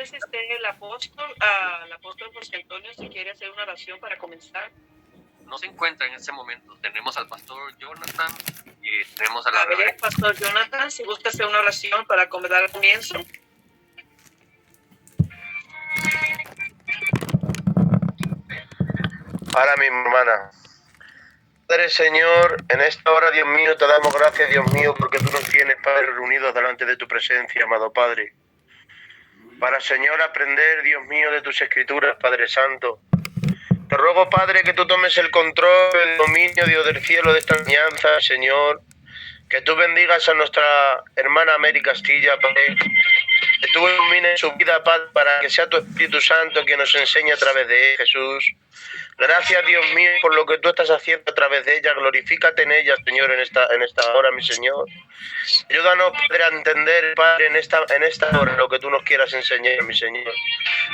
si esté el apóstol José Antonio, si quiere hacer una oración para comenzar. No se encuentra en este momento. Tenemos al pastor Jonathan y tenemos a A ver, pastor Jonathan, si gusta hacer una oración para dar comienzo. Ahora mismo, hermana. Padre Señor, en esta hora, Dios mío, te damos gracias, Dios mío, porque tú nos tienes, Padre, reunidos delante de tu presencia, amado Padre. Para, Señor, aprender, Dios mío, de tus escrituras, Padre Santo. Te ruego, Padre, que tú tomes el control, el dominio, Dios del cielo, de esta enseñanza, Señor. Que tú bendigas a nuestra hermana Mary Castilla, Padre. Que tú ilumines su vida, Padre, para que sea tu Espíritu Santo quien nos enseñe a través de él, Jesús. Gracias, Dios mío, por lo que tú estás haciendo a través de ella. Glorifícate en ella, Señor, en esta hora, mi Señor. Ayúdanos, Padre, a entender, Padre, en esta hora lo que tú nos quieras enseñar, mi Señor.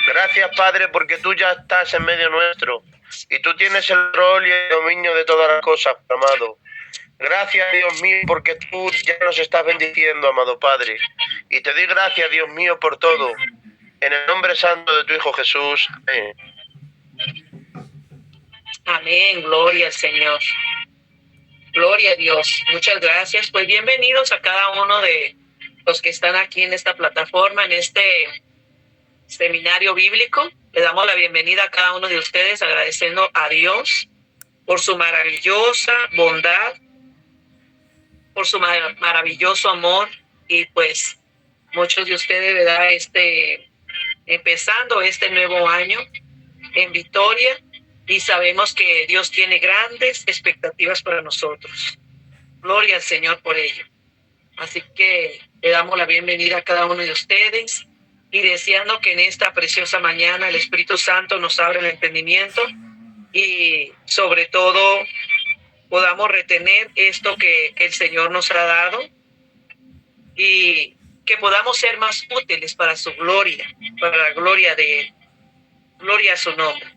Gracias, Padre, porque tú ya estás en medio nuestro y tú tienes el rol y el dominio de todas las cosas, amado. Gracias, Dios mío, porque tú ya nos estás bendiciendo, amado Padre. Y te doy gracias, Dios mío, por todo. En el nombre santo de tu Hijo Jesús. Amén. Amén, gloria al Señor. Gloria a Dios. Muchas gracias. Pues bienvenidos a cada uno de los que están aquí en esta plataforma, en este seminario bíblico. Le damos la bienvenida a cada uno de ustedes, agradeciendo a Dios por su maravillosa bondad, por su maravilloso amor, y pues muchos de ustedes, ¿verdad? Empezando este nuevo año en victoria, y sabemos que Dios tiene grandes expectativas para nosotros. Gloria al Señor por ello. Así que le damos la bienvenida a cada uno de ustedes y deseando que en esta preciosa mañana el Espíritu Santo nos abra el entendimiento y sobre todo podamos retener esto que el Señor nos ha dado y que podamos ser más útiles para su gloria, para la gloria de Él. Gloria a su nombre.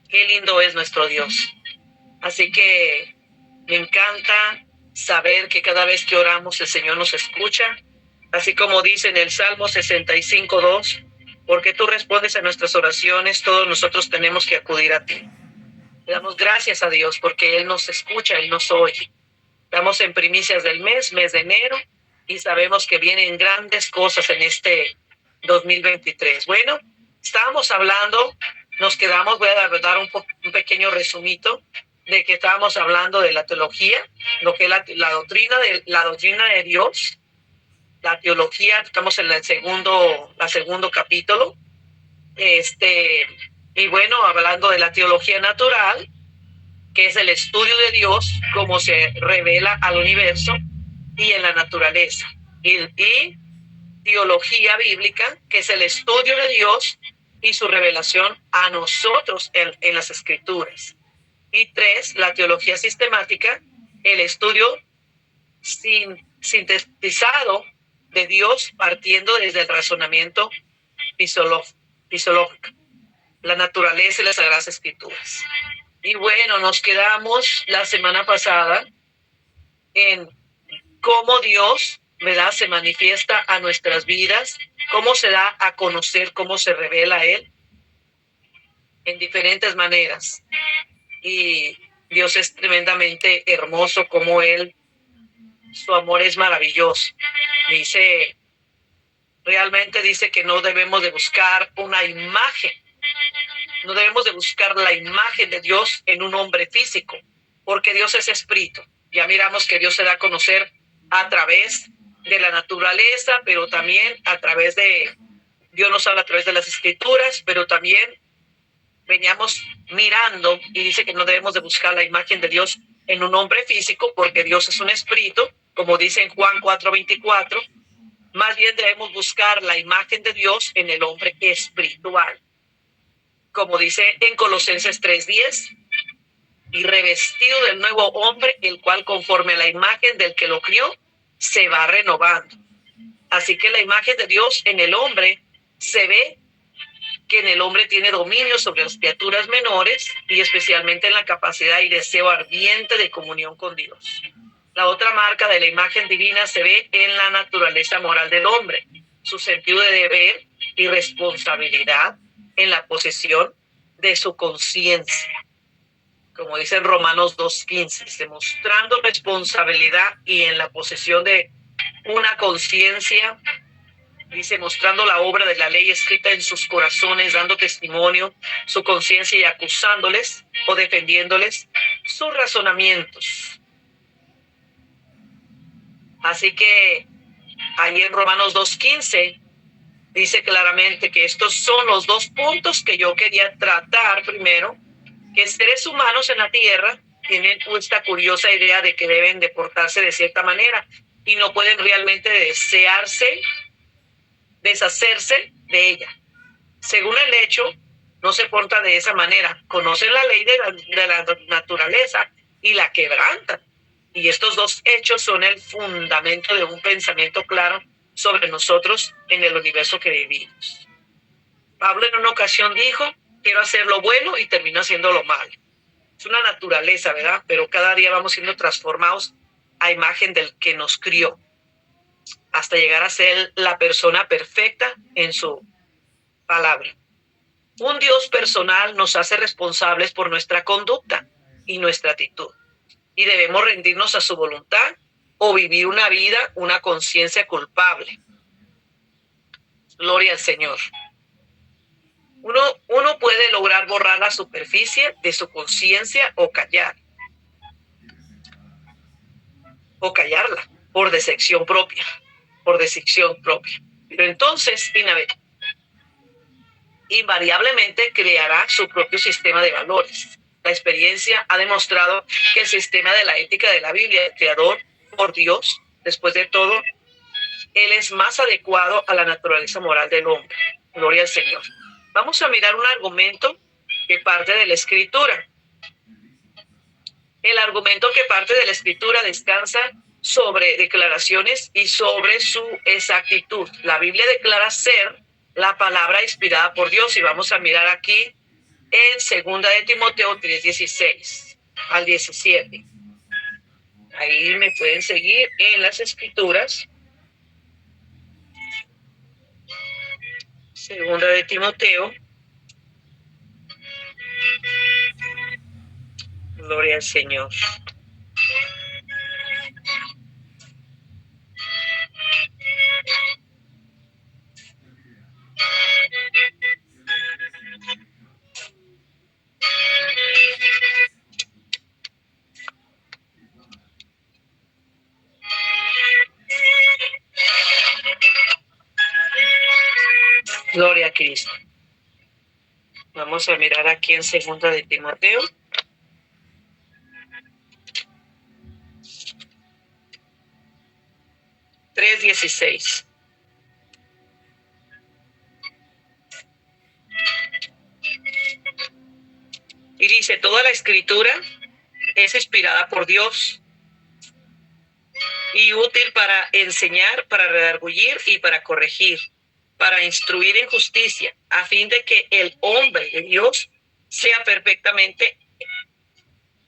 Qué lindo es nuestro Dios. Así que me encanta saber que cada vez que oramos el Señor nos escucha, así como dice en el Salmo 65:2, porque tú respondes a nuestras oraciones, todos nosotros tenemos que acudir a ti. Le damos gracias a Dios porque Él nos escucha, Él nos oye. Estamos en primicias del mes de enero, y sabemos que vienen grandes cosas en este 2023. Bueno, estábamos hablando, nos quedamos, voy a dar un pequeño resumito de que estábamos hablando de la teología, lo que es la doctrina de Dios, la teología. Estamos en el segundo capítulo, y bueno, hablando de la teología natural, que es el estudio de Dios, cómo se revela al universo y en la naturaleza, y teología bíblica, que es el estudio de Dios y su revelación a nosotros en las Escrituras. Y 3, la teología sistemática, el estudio sintetizado de Dios partiendo desde el razonamiento fisiológico, la naturaleza y las Sagradas Escrituras. Y bueno, nos quedamos la semana pasada en cómo Dios, ¿verdad?, se manifiesta a nuestras vidas, cómo se da a conocer, cómo se revela a Él en diferentes maneras. Y Dios es tremendamente hermoso, como Él, su amor es maravilloso. Realmente dice que no debemos de buscar una imagen, no debemos de buscar la imagen de Dios en un hombre físico, porque Dios es espíritu. Ya miramos que Dios se da a conocer a través de la naturaleza, pero también Dios nos habla a través de las Escrituras, pero también veníamos mirando y dice que no debemos de buscar la imagen de Dios en un hombre físico, porque Dios es un espíritu, como dice en Juan 4:24, más bien debemos buscar la imagen de Dios en el hombre espiritual, como dice en Colosenses 3:10, y revestido del nuevo hombre, el cual conforme a la imagen del que lo crió, se va renovando. Así que la imagen de Dios en el hombre se ve que en el hombre tiene dominio sobre las criaturas menores, y especialmente en la capacidad y deseo ardiente de comunión con Dios. La otra marca de la imagen divina se ve en la naturaleza moral del hombre, su sentido de deber y responsabilidad en la posesión de su conciencia. Como dice en Romanos 2:15, demostrando responsabilidad y en la posesión de una conciencia, dice, mostrando la obra de la ley escrita en sus corazones, dando testimonio su conciencia y acusándoles o defendiéndoles sus razonamientos. Así que ahí en Romanos 2:15 dice claramente que estos son los dos puntos que yo quería tratar primero, que seres humanos en la tierra tienen esta curiosa idea de que deben de portarse de cierta manera y no pueden realmente deshacerse de ella. Según el hecho, no se porta de esa manera. Conocen la ley de la naturaleza y la quebrantan. Y estos dos hechos son el fundamento de un pensamiento claro sobre nosotros en el universo que vivimos. Pablo en una ocasión dijo, quiero hacer lo bueno y termino haciendo lo malo. Es una naturaleza, ¿verdad? Pero cada día vamos siendo transformados a imagen del que nos crió, hasta llegar a ser la persona perfecta en su palabra. Un Dios personal nos hace responsables por nuestra conducta y nuestra actitud. Y debemos rendirnos a su voluntad o vivir una vida, una conciencia culpable. Gloria al Señor. Uno puede lograr borrar la superficie de su conciencia o callarla por decisión propia. Pero entonces, invariablemente creará su propio sistema de valores. La experiencia ha demostrado que el sistema de la ética de la Biblia, el creador por Dios, después de todo, Él es más adecuado a la naturaleza moral del hombre. Gloria al Señor. Vamos a mirar un argumento que parte de la Escritura. El argumento que parte de la Escritura descansa sobre declaraciones y sobre su exactitud. La Biblia declara ser la palabra inspirada por Dios y vamos a mirar aquí en 2 de Timoteo 3:16 al 17. Ahí me pueden seguir en las Escrituras. 2 de Timoteo. Gloria al Señor. Gloria a Cristo. Vamos a mirar aquí en 2 de Timoteo. (3:16) y dice, toda la Escritura es inspirada por Dios y útil para enseñar, para redarguir y para corregir, para instruir en justicia, a fin de que el hombre de Dios sea perfectamente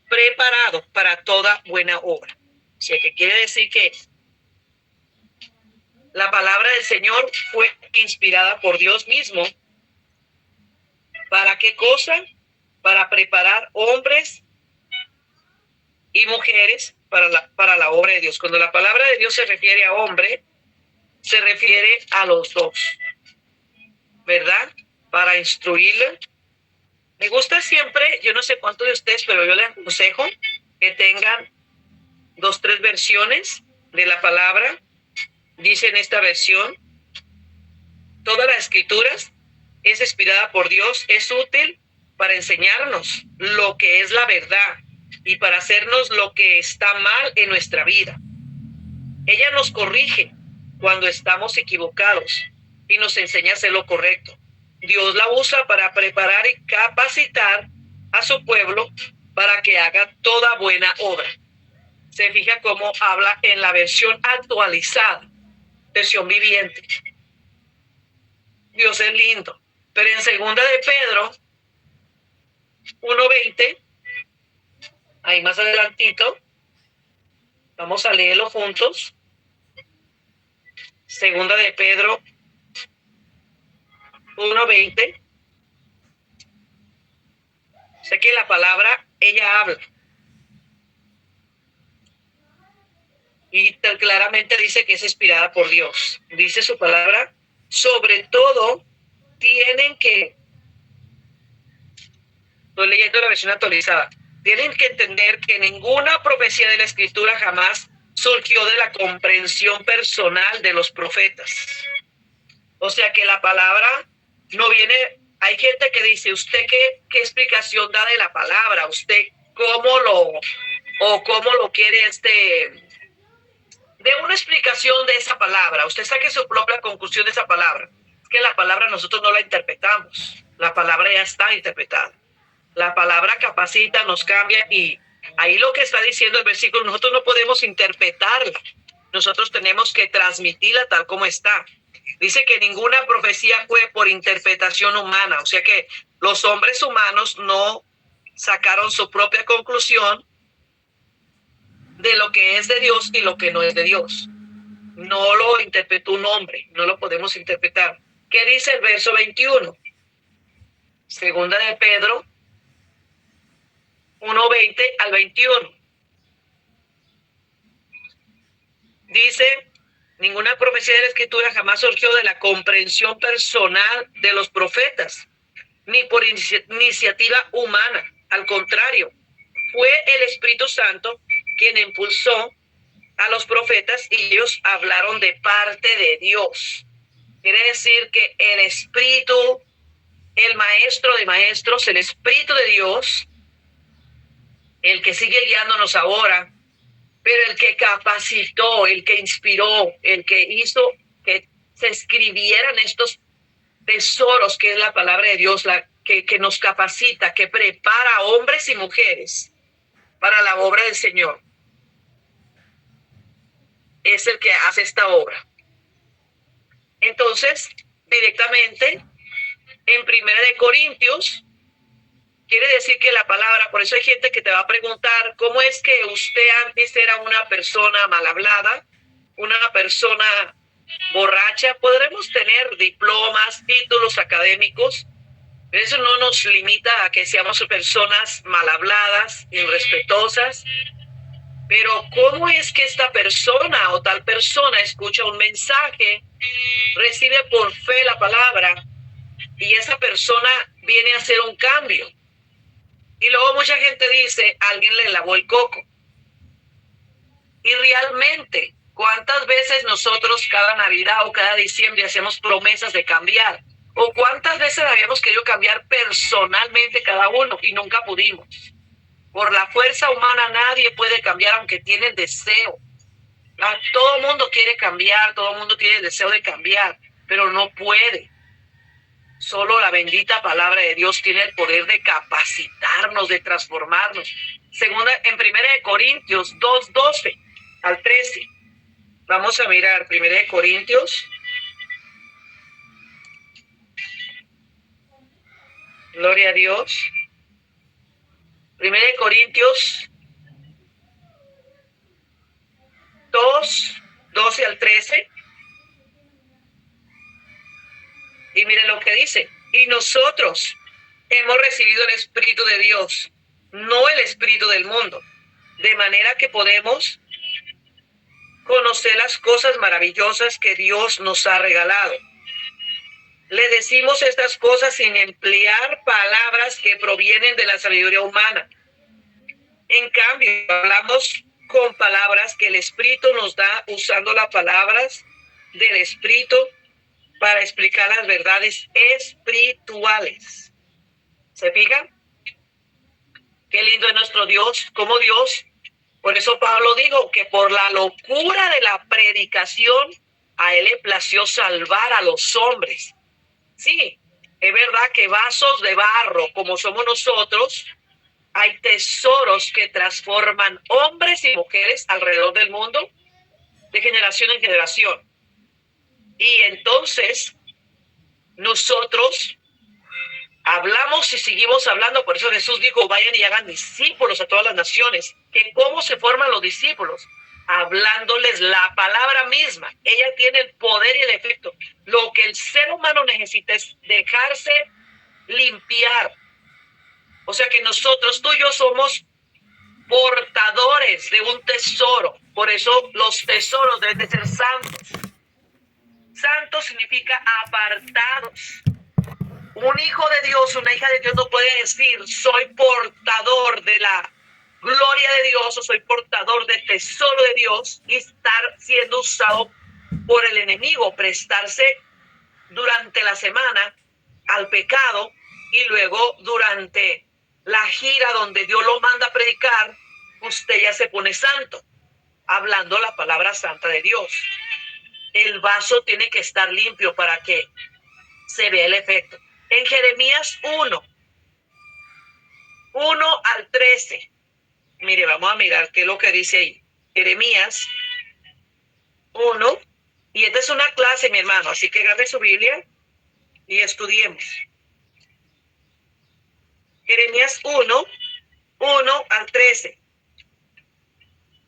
preparado para toda buena obra. O sea, que quiere decir que la palabra del Señor fue inspirada por Dios mismo. ¿Para qué cosa? Para preparar hombres y mujeres para la obra de Dios. Cuando la palabra de Dios se refiere a hombre, se refiere a los dos, ¿verdad? Para instruirle. Me gusta siempre, yo no sé cuántos de ustedes, pero yo les aconsejo que tengan 2, 3 versiones de la palabra. Dice en esta versión, todas las Escrituras es inspirada por Dios, es útil para enseñarnos lo que es la verdad y para hacernos lo que está mal en nuestra vida. Ella nos corrige cuando estamos equivocados y nos enseña a hacer lo correcto. Dios la usa para preparar y capacitar a su pueblo para que haga toda buena obra. Se fija cómo habla en la versión actualizada, versión viviente. Dios es lindo. Pero en 2 de Pedro 1:20, ahí más adelantito, vamos a leerlo juntos. 2 de Pedro 1:20. Sé que la palabra, ella habla. Y claramente dice que es inspirada por Dios. Dice su palabra, sobre todo, tienen que, estoy leyendo la versión actualizada, tienen que entender que ninguna profecía de la Escritura jamás surgió de la comprensión personal de los profetas. O sea que la palabra no viene, hay gente que dice, ¿usted qué explicación da de la palabra? ¿Usted cómo lo quiere de una explicación de esa palabra? Usted saque su propia conclusión de esa palabra. Es que la palabra nosotros no la interpretamos. La palabra ya está interpretada. La palabra capacita, nos cambia, y ahí lo que está diciendo el versículo, nosotros no podemos interpretarla. Nosotros tenemos que transmitirla tal como está. Dice que ninguna profecía fue por interpretación humana. O sea que los hombres humanos no sacaron su propia conclusión de lo que es de Dios y lo que no es de Dios. No lo interpretó un hombre, no lo podemos interpretar. ¿Qué dice el verso 21? Segunda de Pedro 1:20 al 21. Dice, ninguna profecía de la Escritura jamás surgió de la comprensión personal de los profetas, ni por iniciativa humana. Al contrario, fue el Espíritu Santo quien impulsó a los profetas y ellos hablaron de parte de Dios. Quiere decir que el Espíritu, el Maestro de Maestros, el Espíritu de Dios, el que sigue guiándonos ahora, pero el que capacitó, el que inspiró, el que hizo que se escribieran estos tesoros, que es la palabra de Dios, que nos capacita, que prepara a hombres y mujeres para la obra del Señor. Es el que hace esta obra. Entonces, directamente, en 1 Corintios, quiere decir que la palabra, por eso hay gente que te va a preguntar, ¿cómo es que usted antes era una persona mal hablada, una persona borracha? Podremos tener diplomas, títulos académicos, pero eso no nos limita a que seamos personas mal habladas, irrespetuosas. Pero ¿cómo es que esta persona o tal persona escucha un mensaje, recibe por fe la palabra, y esa persona viene a hacer un cambio? Y luego mucha gente dice, alguien le lavó el coco. Y realmente, ¿cuántas veces nosotros cada Navidad o cada diciembre hacemos promesas de cambiar? ¿O cuántas veces habíamos querido cambiar personalmente cada uno y nunca pudimos? Por la fuerza humana nadie puede cambiar aunque tiene el deseo. Todo el mundo quiere cambiar, todo el mundo tiene el deseo de cambiar, pero no puede. Solo la bendita palabra de Dios tiene el poder de capacitarnos, de transformarnos. En 1 Corintios 2:12 al 13. Vamos a mirar 1 Corintios. Gloria a Dios. 1 Corintios 2:12 al 13. Y mire lo que dice. Y nosotros hemos recibido el Espíritu de Dios, no el espíritu del mundo, de manera que podemos conocer las cosas maravillosas que Dios nos ha regalado. Le decimos estas cosas sin emplear palabras que provienen de la sabiduría humana. En cambio, hablamos con palabras que el Espíritu nos da, usando las palabras del Espíritu para explicar las verdades espirituales. ¿Se fijan? Qué lindo es nuestro Dios, como Dios. Por eso Pablo dijo que por la locura de la predicación, a él le plació salvar a los hombres. Sí, es verdad que vasos de barro, como somos nosotros, hay tesoros que transforman hombres y mujeres alrededor del mundo, de generación en generación. Y entonces, nosotros hablamos y seguimos hablando. Por eso Jesús dijo, vayan y hagan discípulos a todas las naciones. Que ¿cómo se forman los discípulos? hablándoles la palabra misma. Ella tiene el poder y el efecto. Lo que el ser humano necesita es dejarse limpiar. O sea que nosotros, tú y yo, somos portadores de un tesoro. Por eso los tesoros deben de ser santos. Santo significa apartados. Un hijo de Dios, una hija de Dios no puede decir, soy portador de la gloria de Dios o soy portador del tesoro de Dios y estar siendo usado por el enemigo, prestarse durante la semana al pecado y luego durante la gira donde Dios lo manda a predicar, usted ya se pone santo, hablando la palabra santa de Dios. El vaso tiene que estar limpio para que se vea el efecto. En Jeremías 1 al 13. Mire, vamos a mirar qué es lo que dice ahí. Jeremías 1. Y esta es una clase, mi hermano, así que agarre su Biblia y estudiemos. Jeremías 1 al 13.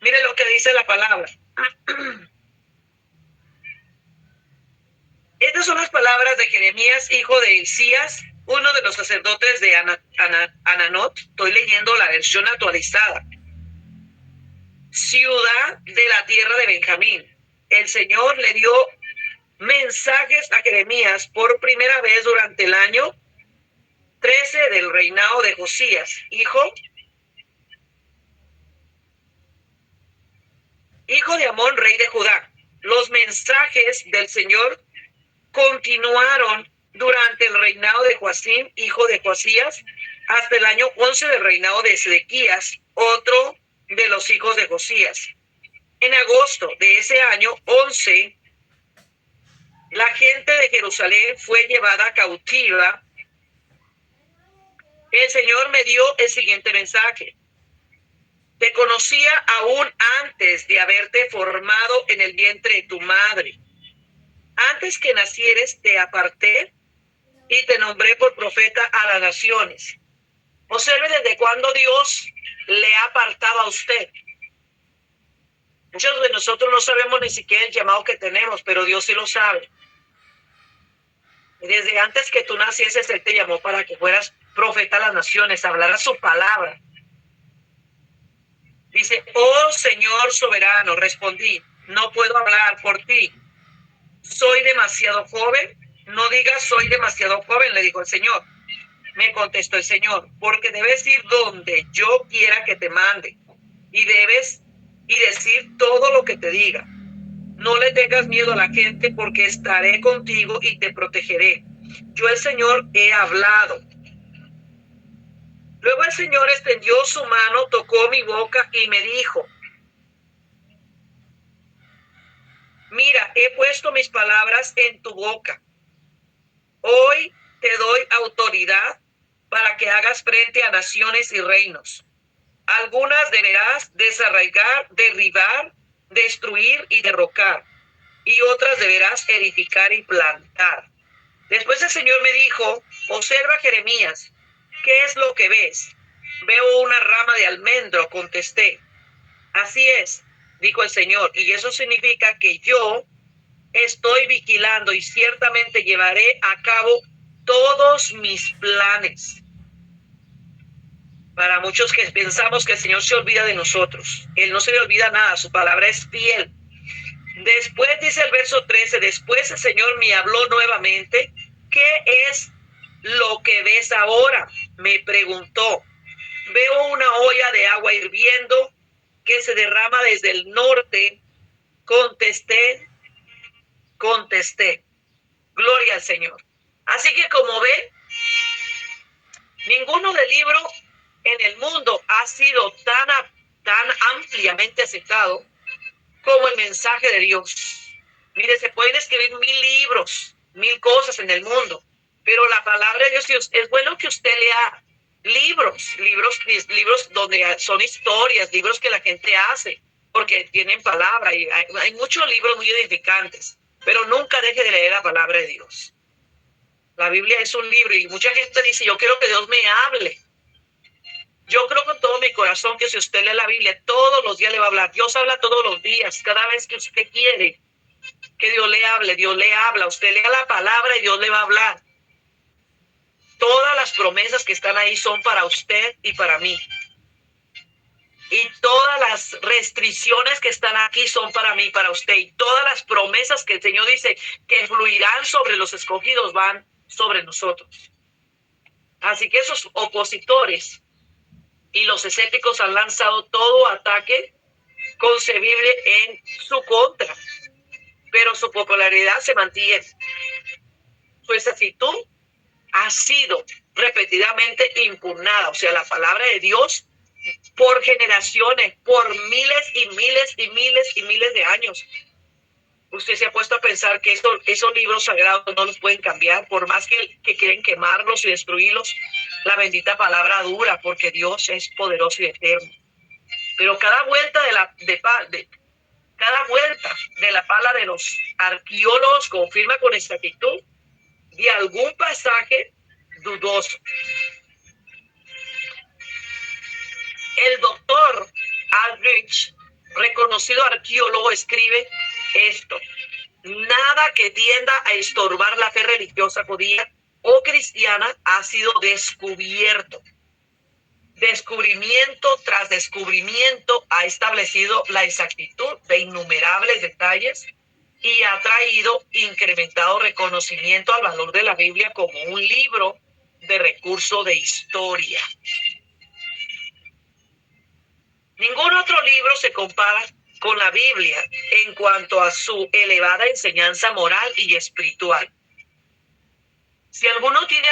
Mire lo que dice la palabra. Estas son las palabras de Jeremías, hijo de Hilcías, uno de los sacerdotes de Ananot. Estoy leyendo la versión actualizada. Ciudad de la tierra de Benjamín. El Señor le dio mensajes a Jeremías por primera vez durante el año 13 del reinado de Josías, hijo de Amón, rey de Judá. Los mensajes del Señor continuaron durante el reinado de Joacim, hijo de Josías, hasta el año 11 del reinado de Sedequías, otro de los hijos de Josías. En agosto de ese año 11, la gente de Jerusalén fue llevada cautiva. El Señor me dio el siguiente mensaje. Te conocía aún antes de haberte formado en el vientre de tu madre. Antes que nacieres te aparté y te nombré por profeta a las naciones. Observe desde cuándo Dios le ha apartado a usted. Muchos de nosotros no sabemos ni siquiera el llamado que tenemos, pero Dios sí lo sabe. Desde antes que tú nacieses, Él te llamó para que fueras profeta a las naciones, hablaras su palabra. Dice, oh Señor soberano, respondí, no puedo hablar por ti. Soy demasiado joven. No digas soy demasiado joven, le dijo el Señor. Me contestó el Señor, porque debes ir donde yo quiera que te mande y debes decir todo lo que te diga. No le tengas miedo a la gente, porque estaré contigo y te protegeré. Yo, el Señor, he hablado. Luego el Señor extendió su mano, tocó mi boca y me dijo, mira, he puesto mis palabras en tu boca. Hoy te doy autoridad para que hagas frente a naciones y reinos. Algunas deberás desarraigar, derribar, destruir y derrocar, y otras deberás edificar y plantar. Después el Señor me dijo, observa Jeremías, ¿qué es lo que ves? Veo una rama de almendro, contesté. Así es, dijo el Señor, y eso significa que yo estoy vigilando y ciertamente llevaré a cabo todos mis planes. Para muchos que pensamos que el Señor se olvida de nosotros, Él no se le olvida nada, su palabra es fiel. Después dice el verso 13, después el Señor me habló nuevamente, ¿qué es lo que ves ahora? Me preguntó. Veo una olla de agua hirviendo que se derrama desde el norte. Contesté. Gloria al Señor. Así que como ven, ninguno del libro en el mundo ha sido tan ampliamente aceptado como el mensaje de Dios. Mire, se pueden escribir 1000 libros, 1000 cosas en el mundo, pero la palabra de Dios, es bueno que usted lea libros donde son historias, libros que la gente hace, porque tienen palabra, y hay muchos libros muy edificantes, pero nunca deje de leer la palabra de Dios. La Biblia es un libro y mucha gente dice, yo quiero que Dios me hable. Yo creo con todo mi corazón que si usted lee la Biblia, todos los días le va a hablar. Dios habla todos los días, cada vez que usted quiere que Dios le hable, Dios le habla. Usted lea la palabra y Dios le va a hablar. Todas las promesas que están ahí son para usted y para mí. Y todas las restricciones que están aquí son para mí y para usted. Y todas las promesas que el Señor dice que fluirán sobre los escogidos van sobre nosotros. Así que esos opositores y los escépticos han lanzado todo ataque concebible en su contra. Pero su popularidad se mantiene. Su exactitud ha sido repetidamente impugnada. O sea, la palabra de Dios por generaciones, por miles y miles y miles y miles de años. Usted se ha puesto a pensar que esos libros sagrados no los pueden cambiar, por más que quieren quemarlos y destruirlos. La bendita palabra dura, porque Dios es poderoso y eterno. Pero cada vuelta de la pala de los arqueólogos confirma con exactitud de algún pasaje dudoso. El doctor Aldrich, reconocido arqueólogo, escribe esto: nada que tienda a estorbar la fe religiosa judía o cristiana ha sido descubierto. Descubrimiento tras descubrimiento ha establecido la exactitud de innumerables detalles y ha traído incrementado reconocimiento al valor de la Biblia como un libro de recurso de historia. Ningún otro libro se compara con la Biblia en cuanto a su elevada enseñanza moral y espiritual. Si alguno tiene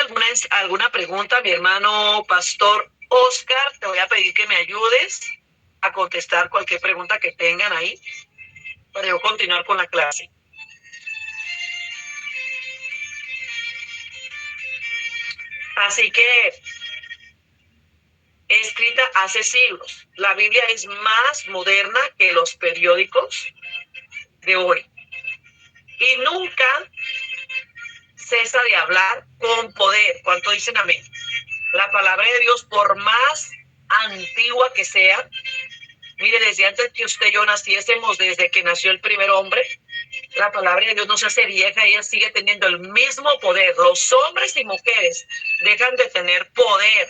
alguna pregunta, mi hermano pastor Oscar, te voy a pedir que me ayudes a contestar cualquier pregunta que tengan ahí para yo continuar con la clase. Así que, escrita hace siglos, la Biblia es más moderna que los periódicos de hoy. Y nunca cesa de hablar con poder. ¿Cuánto dicen amén? La palabra de Dios, por más antigua que sea, mire, desde antes que usted y yo naciésemos, desde que nació el primer hombre, la palabra de Dios no se hace vieja, ella sigue teniendo el mismo poder. Los hombres y mujeres dejan de tener poder.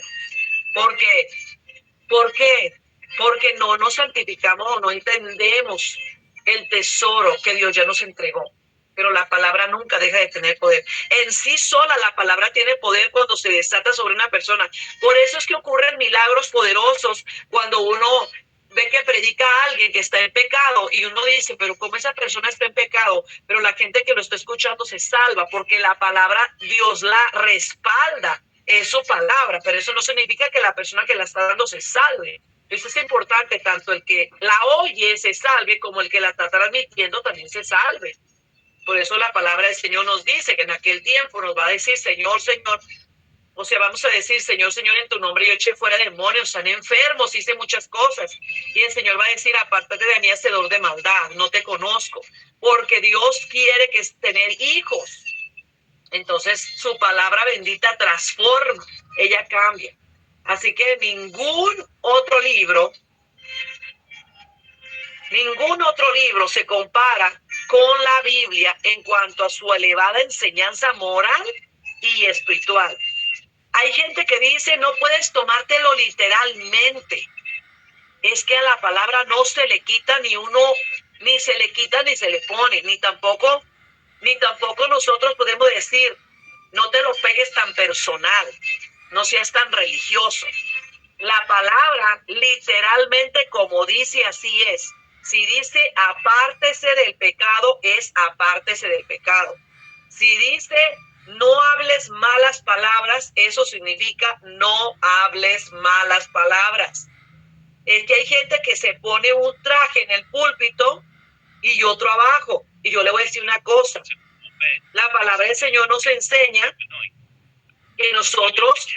¿Por qué? Porque no nos santificamos o no entendemos el tesoro que Dios ya nos entregó. Pero la palabra nunca deja de tener poder. En sí sola la palabra tiene poder cuando se desata sobre una persona. Por eso es que ocurren milagros poderosos cuando uno ve que predica a alguien que está en pecado y uno dice, pero ¿cómo esa persona está en pecado? Pero la gente que lo está escuchando se salva porque la palabra Dios la respalda. Es su palabra, pero eso no significa que la persona que la está dando se salve. Eso es importante, tanto el que la oye se salve como el que la está transmitiendo también se salve. Por eso la palabra del Señor nos dice que en aquel tiempo nos va a decir, Señor, Señor. O sea, vamos a decir, Señor, Señor, en tu nombre yo eché fuera demonios, están enfermos, hice muchas cosas. Y el Señor va a decir, apártate de mí, hacedor de maldad, no te conozco. Porque Dios quiere que es tener hijos. Entonces su palabra bendita transforma, ella cambia. Así que ningún otro libro se compara con la Biblia en cuanto a su elevada enseñanza moral y espiritual. Hay gente que dice, no puedes tomártelo literalmente. Es que a la palabra no se le quita ni se le quita ni se le pone, ni tampoco nosotros podemos decir, no te lo pegues tan personal, no seas tan religioso. La palabra literalmente como dice, así es. Si dice apártese del pecado, es apártese del pecado. Si dice no hables malas palabras, eso significa no hables malas palabras. Es que hay gente que se pone un traje en el púlpito y otro abajo. Y yo le voy a decir una cosa. La palabra del Señor nos enseña que nosotros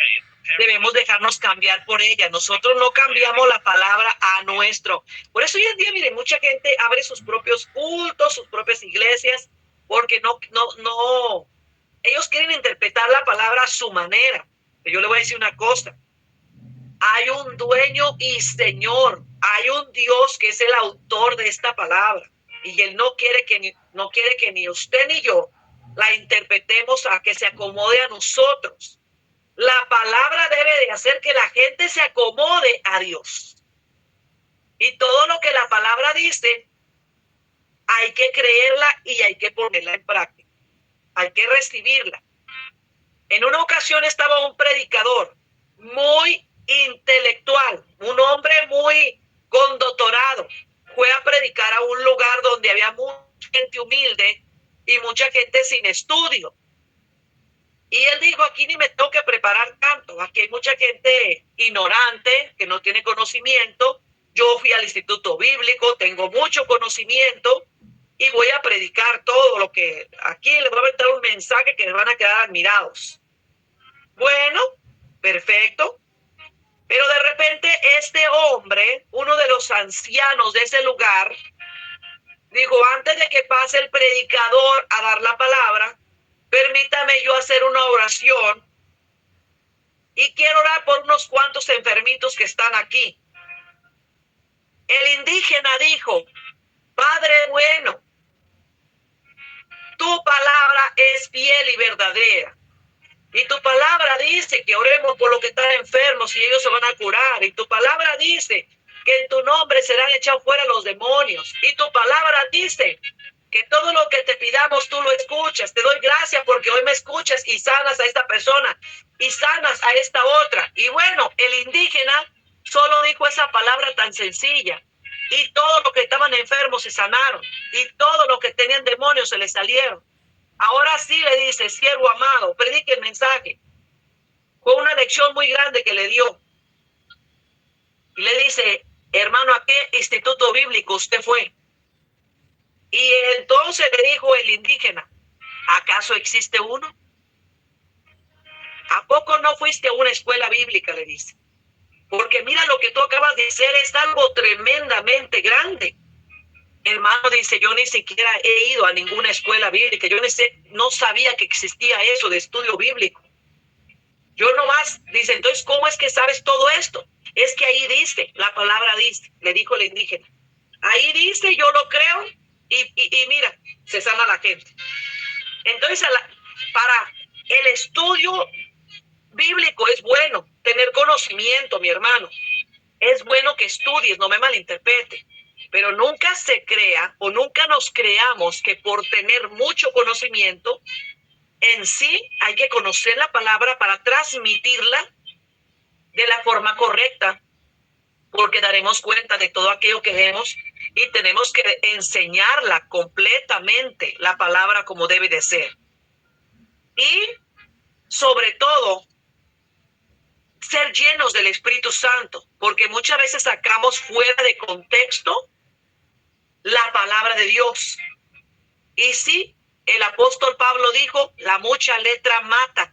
debemos dejarnos cambiar por ella. Nosotros no cambiamos la palabra a nuestro. Por eso hoy en día, miren, mucha gente abre sus propios cultos, sus propias iglesias, porque no, ellos quieren interpretar la palabra a su manera. Pero yo le voy a decir una cosa. Hay un dueño y Señor, hay un Dios que es el autor de esta palabra. Y Él no quiere que ni usted ni yo la interpretemos a que se acomode a nosotros. La palabra debe de hacer que la gente se acomode a Dios. Y todo lo que la palabra dice, hay que creerla y hay que ponerla en práctica. Hay que recibirla. En una ocasión estaba un predicador muy intelectual, un hombre muy con doctorado. Fue a predicar a un lugar donde había mucha gente humilde y mucha gente sin estudio. Y él dijo, aquí ni me tengo que preparar tanto, aquí hay mucha gente ignorante, que no tiene conocimiento. Yo fui al instituto bíblico, tengo mucho conocimiento y voy a predicar todo lo que aquí les voy a meter un mensaje que les van a quedar admirados. Bueno, perfecto. Pero de repente este hombre, uno de los ancianos de ese lugar, dijo, antes de que pase el predicador a dar la palabra, permítame yo hacer una oración y quiero orar por unos cuantos enfermitos que están aquí. El indígena dijo, Padre bueno, tu palabra es fiel y verdadera. Y tu palabra dice que oremos por los que están enfermos y ellos se van a curar. Y tu palabra dice que en tu nombre serán echados fuera los demonios. Y tu palabra dice que todo lo que te pidamos tú lo escuchas. Te doy gracias porque hoy me escuchas y sanas a esta persona y sanas a esta otra. Y bueno, el indígena solo dijo esa palabra tan sencilla. Y todos los que estaban enfermos se sanaron. Y todos los que tenían demonios se les salieron. Ahora sí le dice, siervo amado, predique el mensaje. Fue una lección muy grande que le dio. Y le dice, hermano, ¿a qué instituto bíblico usted fue? Y entonces le dijo el indígena, ¿acaso existe uno? ¿A poco no fuiste a una escuela bíblica? Le dice. Porque mira lo que tú acabas de decir, es algo tremendamente grande. Hermano, dice, yo ni siquiera he ido a ninguna escuela bíblica. Yo no sabía que existía eso de estudio bíblico. Yo nomás, dice, entonces, ¿cómo es que sabes todo esto? Es que ahí dice, la palabra dice, le dijo el indígena. Ahí dice, yo lo creo, y mira, se sana la gente. Entonces, para el estudio bíblico es bueno tener conocimiento, mi hermano. Es bueno que estudies, no me malinterprete. Pero nunca se crea o nunca nos creamos que por tener mucho conocimiento, en sí hay que conocer la palabra para transmitirla de la forma correcta, porque daremos cuenta de todo aquello que vemos y tenemos que enseñarla completamente, la palabra como debe de ser. Y sobre todo, ser llenos del Espíritu Santo, porque muchas veces sacamos fuera de contexto la palabra de Dios. Y sí, el apóstol Pablo dijo, la mucha letra mata,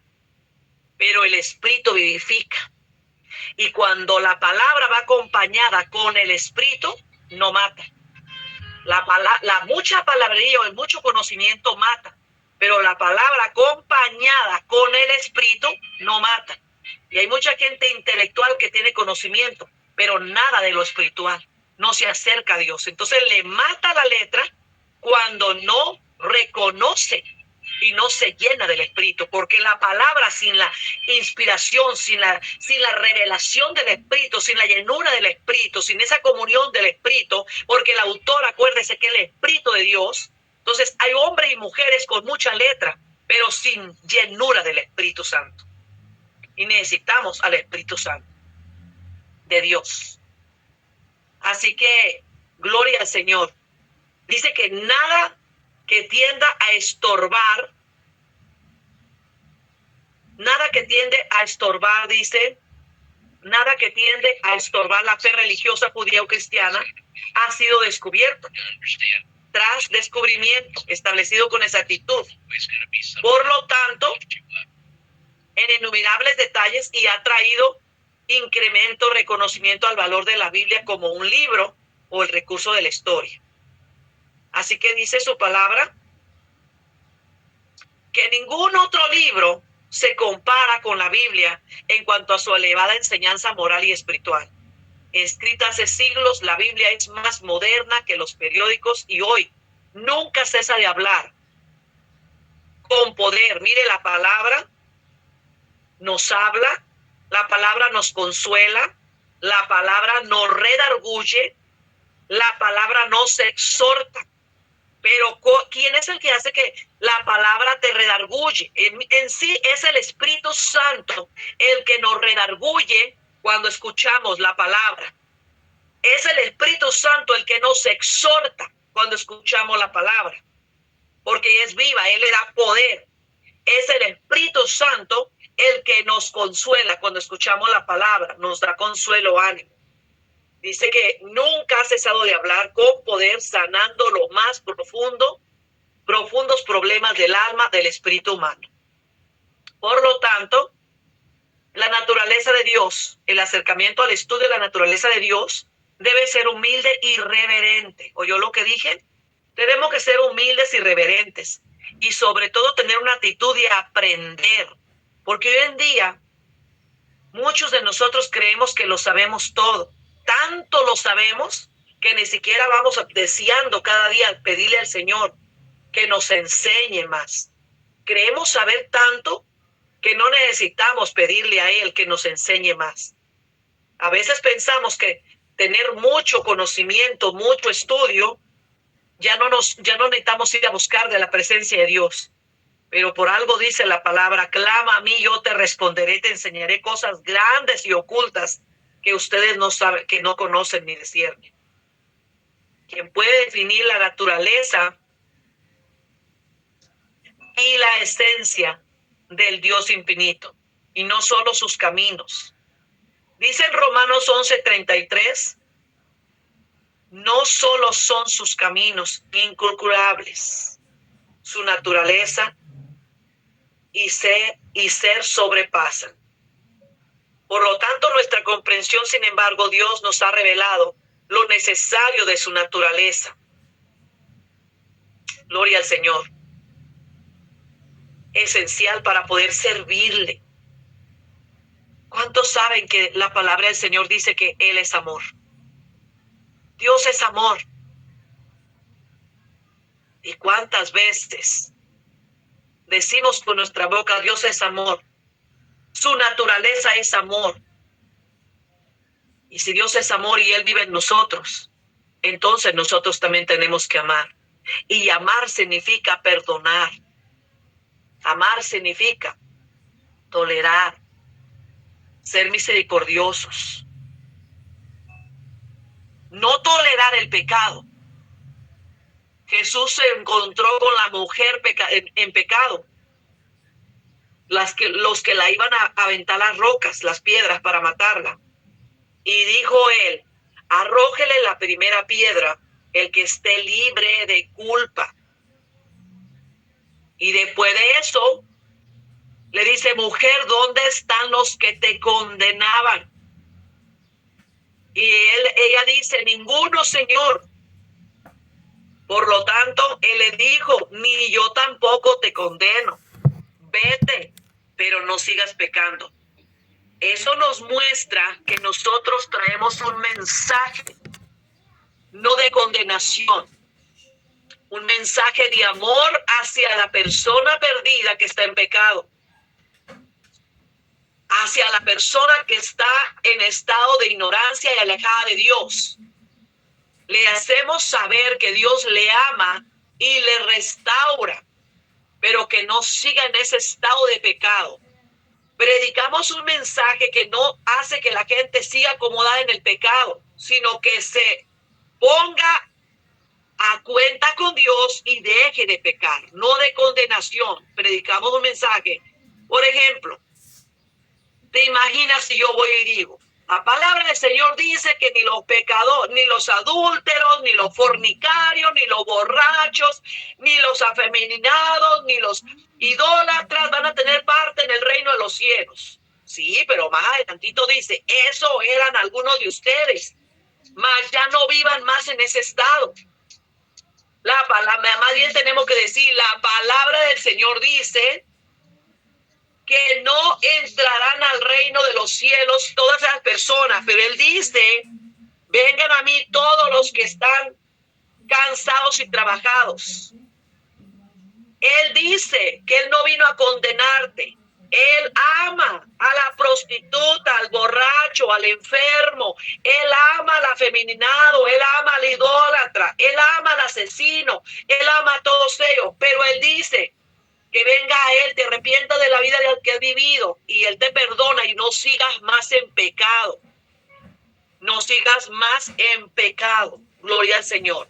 pero el Espíritu vivifica. Y cuando la palabra va acompañada con el Espíritu, no mata. La mucha palabrería o el mucho conocimiento mata, pero la palabra acompañada con el Espíritu no mata. Y hay mucha gente intelectual que tiene conocimiento, pero nada de lo espiritual. No se acerca a Dios. Entonces le mata la letra cuando no reconoce y no se llena del Espíritu, porque la palabra sin la inspiración, sin la revelación del Espíritu, sin la llenura del Espíritu, sin esa comunión del Espíritu, porque el autor, acuérdese que es el Espíritu de Dios. Entonces hay hombres y mujeres con mucha letra, pero sin llenura del Espíritu Santo. Y necesitamos al Espíritu Santo de Dios. Así que, gloria al Señor. Dice que nada que tienda a estorbar, dice, nada que tiende a estorbar la fe religiosa judía o cristiana ha sido descubierto tras descubrimiento establecido con exactitud. Por lo tanto, en innumerables detalles y ha traído incremento, reconocimiento al valor de la Biblia como un libro o el recurso de la historia. Así que dice su palabra que ningún otro libro se compara con la Biblia en cuanto a su elevada enseñanza moral y espiritual. Escrita hace siglos, la Biblia es más moderna que los periódicos y hoy nunca cesa de hablar con poder. Mire, la palabra nos habla, la palabra nos consuela, la palabra nos redarguye, la palabra nos exhorta. Pero ¿quién es el que hace que la palabra te redarguye? En sí es el Espíritu Santo el que nos redarguye cuando escuchamos la palabra. Es el Espíritu Santo el que nos exhorta cuando escuchamos la palabra. Porque es viva, Él le da poder. Es el Espíritu Santo el que nos consuela cuando escuchamos la palabra. Nos da consuelo, ánimo. Dice que nunca ha cesado de hablar con poder, sanando lo más profundos problemas del alma, del espíritu humano. Por lo tanto, la naturaleza de Dios, el acercamiento al estudio de la naturaleza de Dios, debe ser humilde y reverente. ¿Oyó lo que dije? Tenemos que ser humildes y reverentes. Y sobre todo tener una actitud de aprender. Porque hoy en día, muchos de nosotros creemos que lo sabemos todo. Tanto lo sabemos que ni siquiera vamos deseando cada día pedirle al Señor que nos enseñe más. Creemos saber tanto que no necesitamos pedirle a Él que nos enseñe más. A veces pensamos que tener mucho conocimiento, mucho estudio, ya no necesitamos ir a buscar de la presencia de Dios. Pero por algo dice la palabra, clama a mí, yo te responderé, te enseñaré cosas grandes y ocultas que ustedes no saben, que no conocen ni disciernen. Quien puede definir la naturaleza y la esencia del Dios infinito, y no solo sus caminos. Dice en Romanos 11:33, no solo son sus caminos incalculables, su naturaleza y ser sobrepasan. Por lo tanto, nuestra comprensión, sin embargo, Dios nos ha revelado lo necesario de su naturaleza. Gloria al Señor. Esencial para poder servirle. ¿Cuántos saben que la palabra del Señor dice que Él es amor? Dios es amor. ¿Y cuántas veces decimos con nuestra boca, Dios es amor? Su naturaleza es amor. Y si Dios es amor y Él vive en nosotros, entonces nosotros también tenemos que amar. Y amar significa perdonar. Amar significa tolerar, ser misericordiosos. No tolerar el pecado. Jesús se encontró con la mujer en pecado. Los que la iban a aventar las rocas, las piedras para matarla. Y dijo él, arrójele la primera piedra el que esté libre de culpa. Y después de eso, le dice, mujer, ¿dónde están los que te condenaban? Y ella dice, ninguno, Señor. Por lo tanto, él le dijo, ni yo tampoco te condeno. Vete, pero no sigas pecando. Eso nos muestra que nosotros traemos un mensaje, no de condenación, un mensaje de amor hacia la persona perdida que está en pecado, hacia la persona que está en estado de ignorancia y alejada de Dios. Le hacemos saber que Dios le ama y le restaura, pero que no siga en ese estado de pecado. Predicamos un mensaje que no hace que la gente siga acomodada en el pecado, sino que se ponga a cuenta con Dios y deje de pecar, no de condenación. Predicamos un mensaje. Por ejemplo, ¿te imaginas si yo voy y digo, la palabra del Señor dice que ni los pecadores, ni los adúlteros, ni los fornicarios, ni los borrachos, ni los afeminados, ni los idólatras van a tener parte en el reino de los cielos? Sí, pero más adelantito dice, eso eran algunos de ustedes, mas ya no vivan más en ese estado. Más bien tenemos que decir, la palabra del Señor dice que no entrarán al reino de los cielos todas las personas, pero él dice, vengan a mí todos los que están cansados y trabajados. Él dice que él no vino a condenarte. Él ama a la prostituta, al borracho, al enfermo. Él ama al afeminado, él ama al idólatra, él ama al asesino, él ama a todos ellos. Pero él dice que venga a él, te arrepientas de la vida que has vivido y él te perdona y no sigas más en pecado. No sigas más en pecado. Gloria al Señor.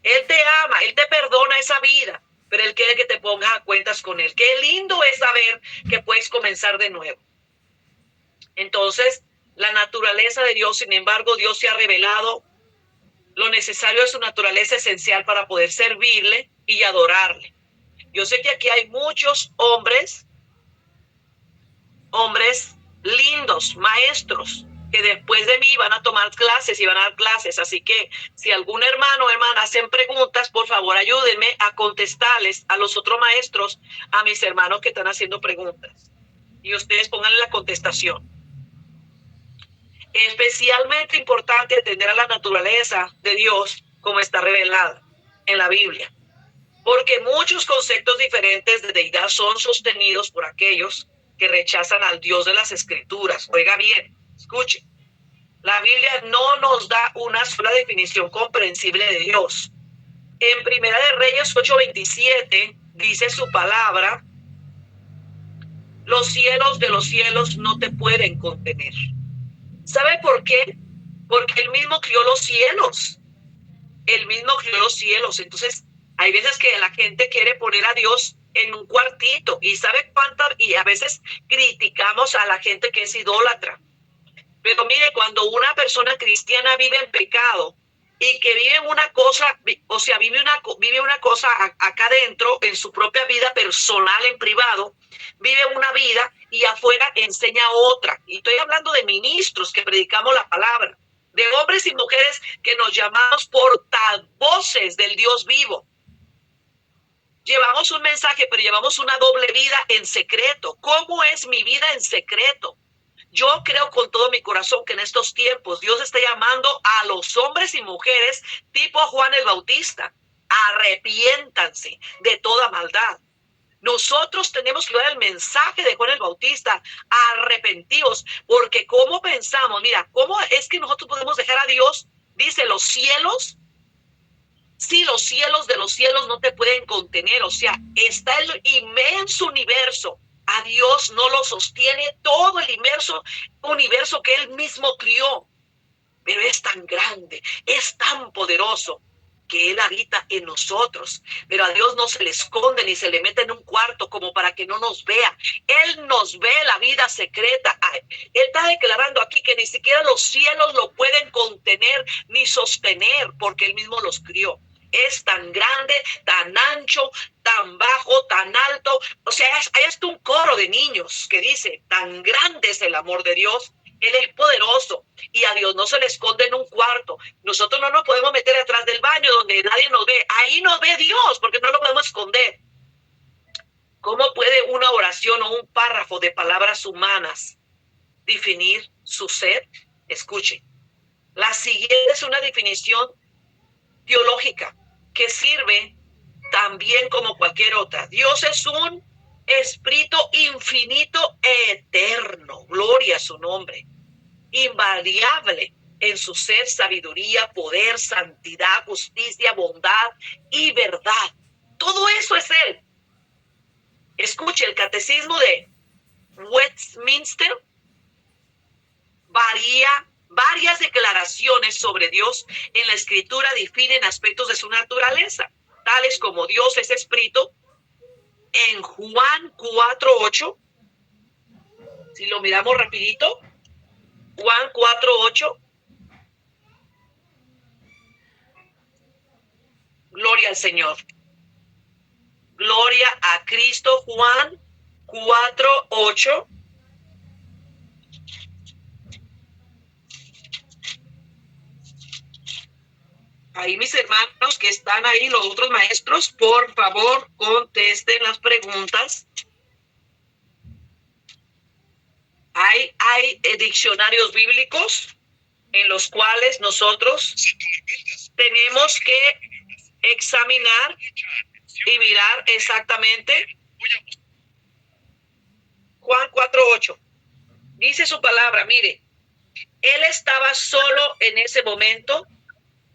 Él te ama, él te perdona esa vida, pero él quiere que te pongas a cuentas con él. Qué lindo es saber que puedes comenzar de nuevo. Entonces, la naturaleza de Dios, sin embargo, Dios se ha revelado lo necesario de su naturaleza esencial para poder servirle y adorarle. Yo sé que aquí hay muchos hombres lindos, maestros, que después de mí van a tomar clases y van a dar clases. Así que si algún hermano o hermana hacen preguntas, por favor ayúdenme a contestarles a los otros maestros, a mis hermanos que están haciendo preguntas. Y ustedes pónganle la contestación. Especialmente importante atender a la naturaleza de Dios como está revelada en la Biblia. Porque muchos conceptos diferentes de deidad son sostenidos por aquellos que rechazan al Dios de las Escrituras. Oiga bien, escuche. La Biblia no nos da una sola definición comprensible de Dios. En Primera de Reyes 8:27 dice su palabra: los cielos de los cielos no te pueden contener. ¿Sabe por qué? Porque él mismo crió los cielos. Él mismo crió los cielos. Entonces, hay veces que la gente quiere poner a Dios en un cuartito. ¿Y sabe cuántas? Y a veces criticamos a la gente que es idólatra. Pero mire, cuando una persona cristiana vive en pecado y que vive una cosa, o sea, vive una cosa acá adentro, en su propia vida personal, en privado, vive una vida y afuera enseña otra. Y estoy hablando de ministros que predicamos la palabra, de hombres y mujeres que nos llamamos portavoces del Dios vivo. Llevamos un mensaje, pero llevamos una doble vida en secreto. ¿Cómo es mi vida en secreto? Yo creo con todo mi corazón que en estos tiempos Dios está llamando a los hombres y mujeres tipo Juan el Bautista. Arrepiéntanse de toda maldad. Nosotros tenemos que dar el mensaje de Juan el Bautista, arrepentidos, porque ¿cómo pensamos? Mira, ¿cómo es que nosotros podemos dejar a Dios? Dice, los cielos, sí, los cielos de los cielos no te pueden contener, o sea, está el inmenso universo. A Dios no lo sostiene todo el universo que él mismo crió, pero es tan grande, es tan poderoso, que él habita en nosotros. Pero a Dios no se le esconde ni se le mete en un cuarto como para que no nos vea. Él nos ve la vida secreta. Él está declarando aquí que ni siquiera los cielos lo pueden contener ni sostener, porque él mismo los crió. Es tan grande, tan ancho, tan bajo, tan alto. O sea, hay hasta un coro de niños que dice, tan grande es el amor de Dios. Él es poderoso y a Dios no se le esconde en un cuarto. Nosotros no nos podemos meter atrás del baño donde nadie nos ve. Ahí nos ve Dios porque no lo podemos esconder. ¿Cómo puede una oración o un párrafo de palabras humanas definir su ser? Escuche. La siguiente es una definición teológica que sirve también como cualquier otra. Dios es un espíritu infinito eterno, gloria a su nombre, invariable en su ser, sabiduría, poder, santidad, justicia, bondad y verdad. Todo eso es él. Escuche, el catecismo de Westminster varias declaraciones sobre Dios en la escritura definen aspectos de su naturaleza, tales como Dios es espíritu. En Juan 4:8, si lo miramos rapidito, Juan 4:8, gloria al Señor, gloria a Cristo. Juan 4:8. Ahí mis hermanos que están ahí, los otros maestros, por favor, contesten las preguntas. hay diccionarios bíblicos en los cuales nosotros tenemos que examinar y mirar exactamente. Juan 4:8 dice su palabra, mire, él estaba solo en ese momento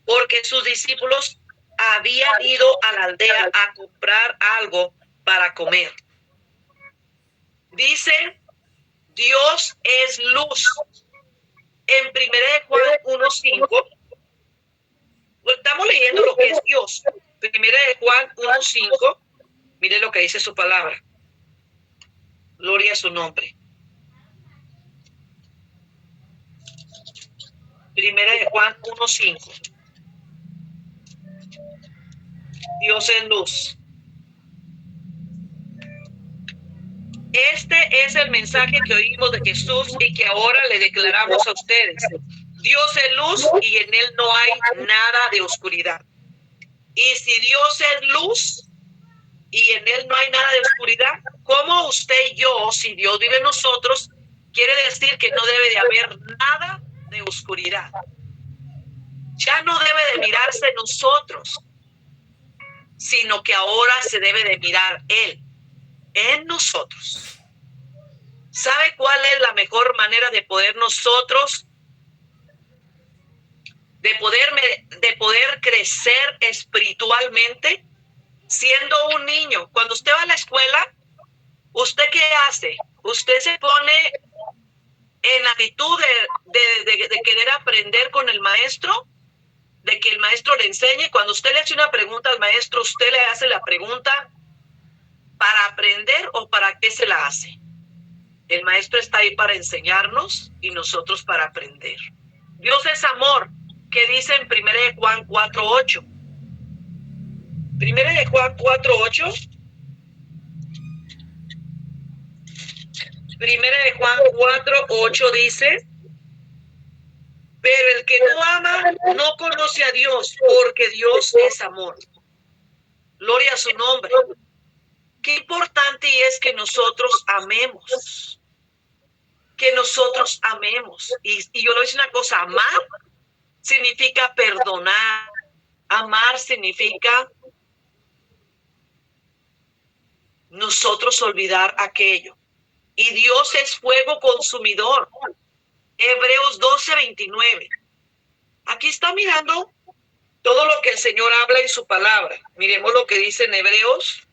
porque sus discípulos habían ido a la aldea a comprar algo para comer. Dice, Dios es luz. En 1 Juan 1:5, estamos leyendo lo que es Dios. 1 Juan 1:5, mire lo que dice su palabra. Gloria a su nombre. 1 Juan 1:5. Dios es luz. Este es el mensaje que oímos de Jesús y que ahora le declaramos a ustedes. Dios es luz y en él no hay nada de oscuridad. Y si Dios es luz y en él no hay nada de oscuridad, ¿cómo usted y yo, si Dios vive en nosotros, quiere decir que no debe de haber nada de oscuridad? Ya no debe de mirarse nosotros, sino que ahora se debe de mirar Él en nosotros. ¿Sabe cuál es la mejor manera de poder nosotros, de poder crecer espiritualmente? Siendo un niño, cuando usted va a la escuela, ¿usted qué hace? Usted se pone en actitud de querer aprender con el maestro, de que el maestro le enseñe. Cuando usted le hace una pregunta al maestro, ¿usted le hace la pregunta para aprender o para qué se la hace? El maestro está ahí para enseñarnos y nosotros para aprender. Dios es amor, que dice en 1 Juan 4:8. 1 Juan 4:8. 1 Juan 4:8 dice, pero el que no ama no conoce a Dios, porque Dios es amor. Gloria a su nombre. Qué importante es que nosotros amemos. Que nosotros amemos. Y yo le voy a decir una cosa, amar significa perdonar. Amar significa nosotros olvidar aquello. Y Dios es fuego consumidor. Hebreos 12:29. Aquí está mirando todo lo que el Señor habla en su palabra. Miremos lo que dice en Hebreos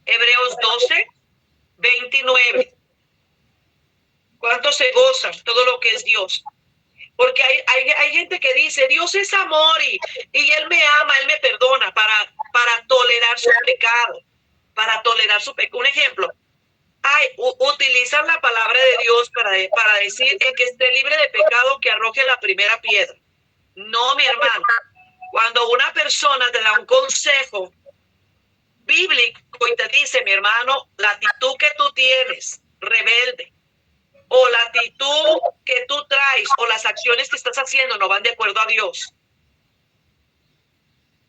12:29. ¿Cuántos se gozan todo lo que es Dios? Porque hay gente que dice, Dios es amor y Él me ama, Él me perdona para tolerar su pecado, para tolerar su pecado. Un ejemplo, utilizan la palabra de Dios para decir, el que esté libre de pecado que arroje la primera piedra. No, mi hermano, cuando una persona te da un consejo bíblico y te dice, mi hermano, la actitud que tú tienes, rebelde, o la actitud que tú traes, o las acciones que estás haciendo no van de acuerdo a Dios.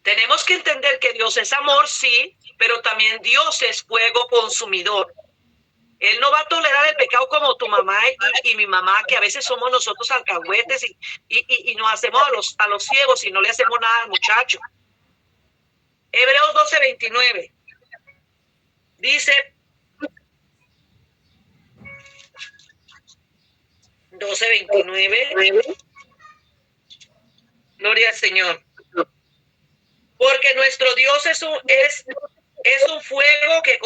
Tenemos que entender que Dios es amor, sí, pero también Dios es fuego consumidor. Él no va a tolerar el pecado como tu mamá y mi mamá, que a veces somos nosotros alcahuetes y nos hacemos a los ciegos y no le hacemos nada al muchacho. Hebreos 12:29 dice, 12:29, gloria al Señor. Porque nuestro Dios es un fuego que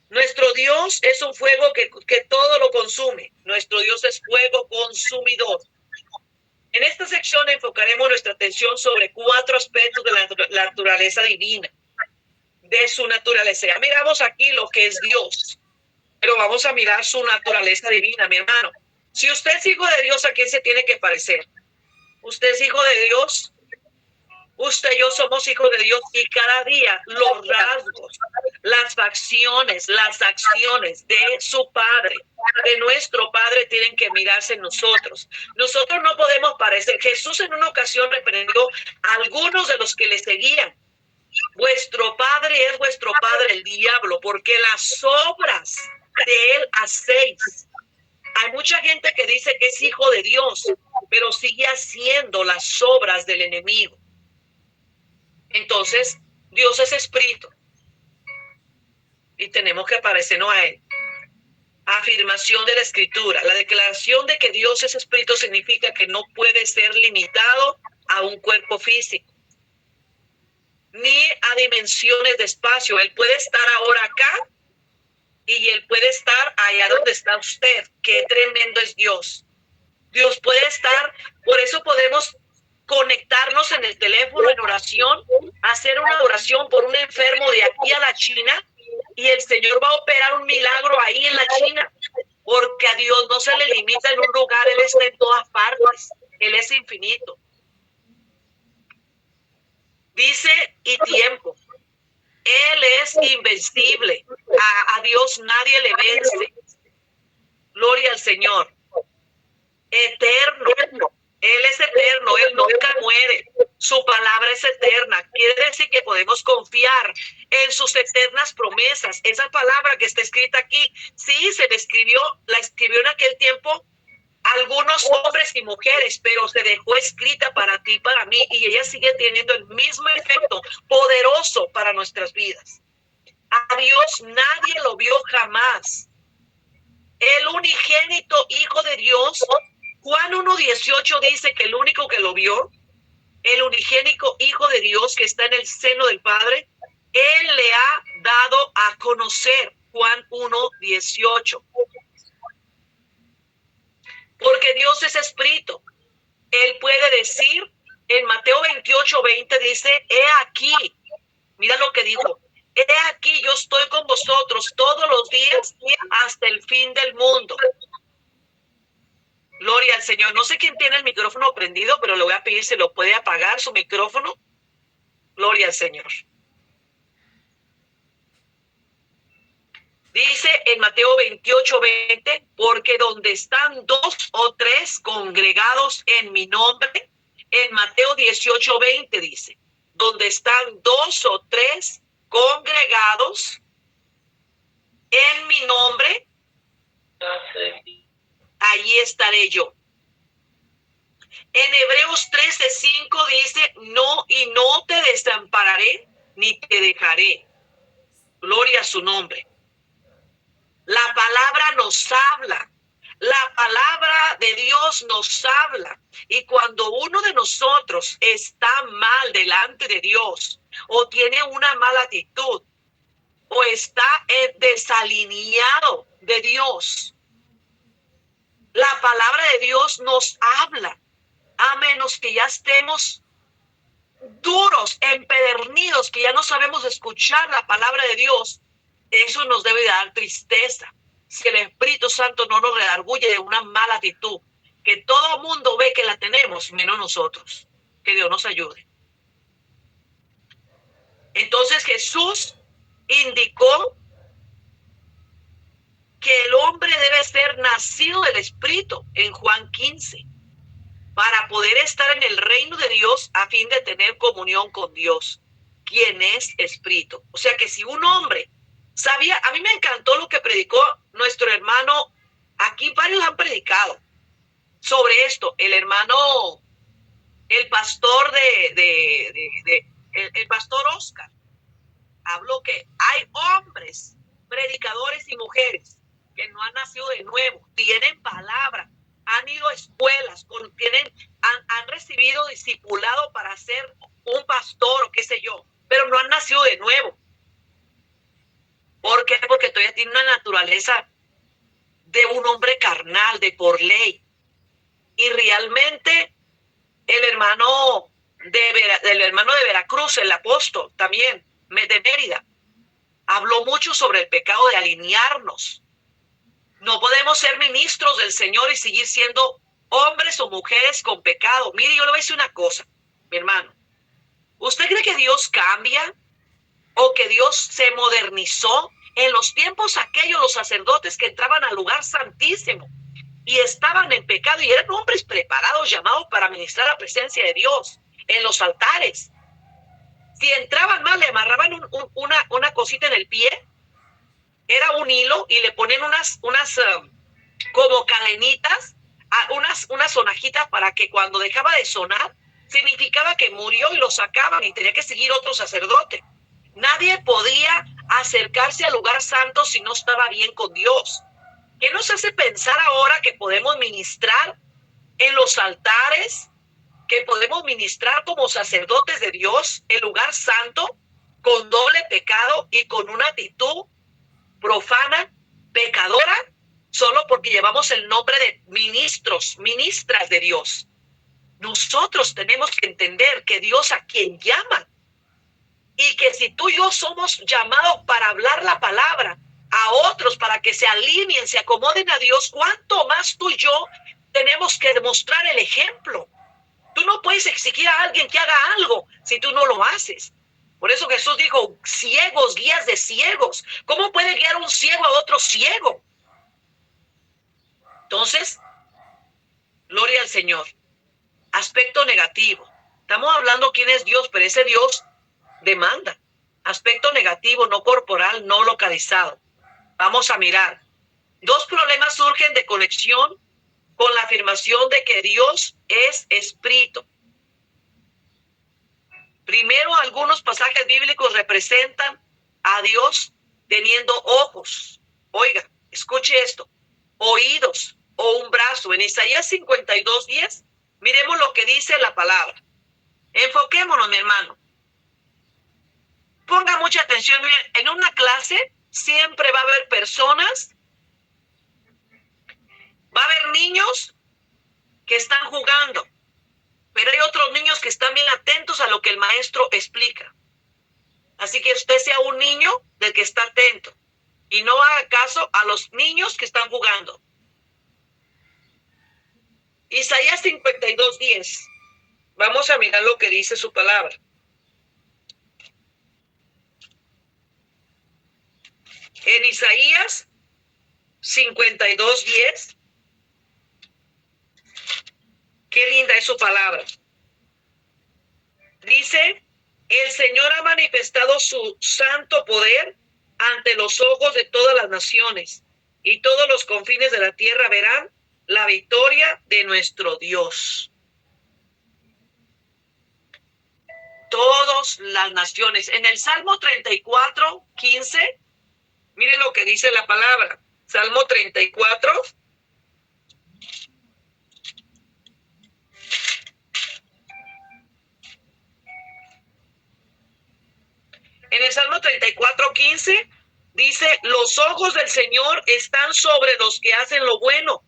nuestro Dios es un fuego que todo lo consume. Nuestro Dios es fuego consumidor. En esta sección enfocaremos nuestra atención sobre 4 aspectos de la naturaleza divina, de su naturaleza. Ya miramos aquí lo que es Dios, pero vamos a mirar su naturaleza divina, mi hermano. Si usted es hijo de Dios, ¿a quién se tiene que parecer? ¿Usted es hijo de Dios? Usted y yo somos hijos de Dios y cada día los rasgos, las facciones, las acciones de su Padre, de nuestro Padre, tienen que mirarse en nosotros. Nosotros no podemos parecer. Jesús en una ocasión reprendió a algunos de los que le seguían Vuestro padre es vuestro padre el diablo, porque las obras de él hacéis. Hay mucha gente que dice que es hijo de Dios, pero sigue haciendo las obras del enemigo. Entonces, Dios es espíritu y tenemos que parecernos a él. Afirmación de la escritura. La declaración de que Dios es espíritu significa que no puede ser limitado a un cuerpo físico ni a dimensiones de espacio. Él puede estar ahora acá y él puede estar allá donde está usted. Qué tremendo es Dios. Dios puede estar, por eso podemos conectarnos en el teléfono en oración, hacer una oración por un enfermo de aquí a la China, y el Señor va a operar un milagro ahí en la China, porque a Dios no se le limita en un lugar, Él está en todas partes, Él es infinito. Dice, y tiempo. Él es invencible. A Dios nadie le vence. Gloria al Señor. Eterno. Él es eterno. Él nunca muere. Su palabra es eterna. Quiere decir que podemos confiar en sus eternas promesas. Esa palabra que está escrita aquí, sí, la escribió en aquel tiempo algunos hombres y mujeres, pero se dejó escrita para ti y para mí, y ella sigue teniendo el mismo efecto poderoso para nuestras vidas. A Dios nadie lo vio jamás. El unigénito Hijo de Dios, Juan 1:18 dice que el único que lo vio, el unigénito Hijo de Dios que está en el seno del Padre, Él le ha dado a conocer. Juan 1:18. Porque Dios es espíritu. Él puede decir, en Mateo 28:20 dice, he aquí, mira lo que dijo, he aquí yo estoy con vosotros todos los días hasta el fin del mundo. Gloria al Señor. No sé quién tiene el micrófono prendido, pero le voy a pedir si lo puede apagar su micrófono. Gloria al Señor. Dice en Mateo 28:20, porque donde están 2 o 3 congregados en mi nombre, en Mateo 18:20 dice, donde están 2 o 3 congregados en mi nombre, allí estaré yo. En Hebreos 13:5 dice, no, y no te desampararé ni te dejaré. Gloria a su nombre. La palabra nos habla. La palabra de Dios nos habla. Y cuando uno de nosotros está mal delante de Dios, o tiene una mala actitud, o está desalineado de Dios, la palabra de Dios nos habla. A menos que ya estemos duros, empedernidos, que ya no sabemos escuchar la palabra de Dios, eso nos debe dar tristeza. Si el Espíritu Santo no nos redarguye de una mala actitud, que todo mundo ve que la tenemos, menos nosotros. Que Dios nos ayude. Entonces Jesús indicó que el hombre debe ser nacido del Espíritu en Juan 15, para poder estar en el reino de Dios a fin de tener comunión con Dios, quien es Espíritu. O sea que si un hombre sabía, a mí me encantó lo que predicó nuestro hermano, aquí varios han predicado sobre esto, el pastor el pastor Oscar, habló que hay hombres, predicadores y mujeres que no han nacido de nuevo, tienen palabra, han ido a escuelas, han recibido discipulado para ser un pastor o qué sé yo, pero no han nacido de nuevo. ¿Por qué? Porque todavía tiene una naturaleza de un hombre carnal, de por ley. Y realmente el hermano de Veracruz, el apóstol también, de Mérida, habló mucho sobre el pecado de alinearnos. No podemos ser ministros del Señor y seguir siendo hombres o mujeres con pecado. Mire, yo le voy a decir una cosa, mi hermano. ¿Usted cree que Dios cambia o que Dios se modernizó? En los tiempos aquellos, los sacerdotes que entraban al lugar santísimo y estaban en pecado y eran hombres preparados, llamados para ministrar la presencia de Dios en los altares. Si entraban mal, le amarraban una cosita en el pie, era un hilo, y le ponen unas como cadenitas, unas sonajitas para que cuando dejaba de sonar, significaba que murió y lo sacaban y tenía que seguir otro sacerdote. Nadie podía acercarse al lugar santo si no estaba bien con Dios. ¿Qué nos hace pensar ahora que podemos ministrar en los altares, que podemos ministrar como sacerdotes de Dios, el lugar santo, con doble pecado y con una actitud profana, pecadora, solo porque llevamos el nombre de ministros, ministras de Dios? Nosotros tenemos que entender que Dios a quien llama, y que si tú y yo somos llamados para hablar la palabra a otros, para que se alineen, se acomoden a Dios, ¿cuánto más tú y yo tenemos que demostrar el ejemplo? Tú no puedes exigir a alguien que haga algo si tú no lo haces. Por eso Jesús dijo, ciegos, guías de ciegos. ¿Cómo puede guiar un ciego a otro ciego? Entonces, gloria al Señor. Aspecto negativo. Estamos hablando quién es Dios, pero ese Dios demanda. Aspecto negativo, no corporal, no localizado. Vamos a mirar. Dos problemas surgen de conexión con la afirmación de que Dios es espíritu. Primero, algunos pasajes bíblicos representan a Dios teniendo ojos. Oiga, escuche esto. Oídos o un brazo. En Isaías 52:10, miremos lo que dice la palabra. Enfoquémonos, mi hermano. Ponga mucha atención. Miren, en una clase siempre va a haber personas, va a haber niños que están jugando, pero hay otros niños que están bien atentos a lo que el maestro explica. Así que usted sea un niño del que está atento y no haga caso a los niños que están jugando. Isaías 52:10. Vamos a mirar lo que dice su palabra. En Isaías 52:10. Qué linda es su palabra. Dice, el Señor ha manifestado su santo poder ante los ojos de todas las naciones, y todos los confines de la tierra verán la victoria de nuestro Dios. Todas las naciones. En el Salmo 34:15, mire lo que dice la palabra. Salmo 34. En el Salmo 34:15 dice, los ojos del Señor están sobre los que hacen lo bueno.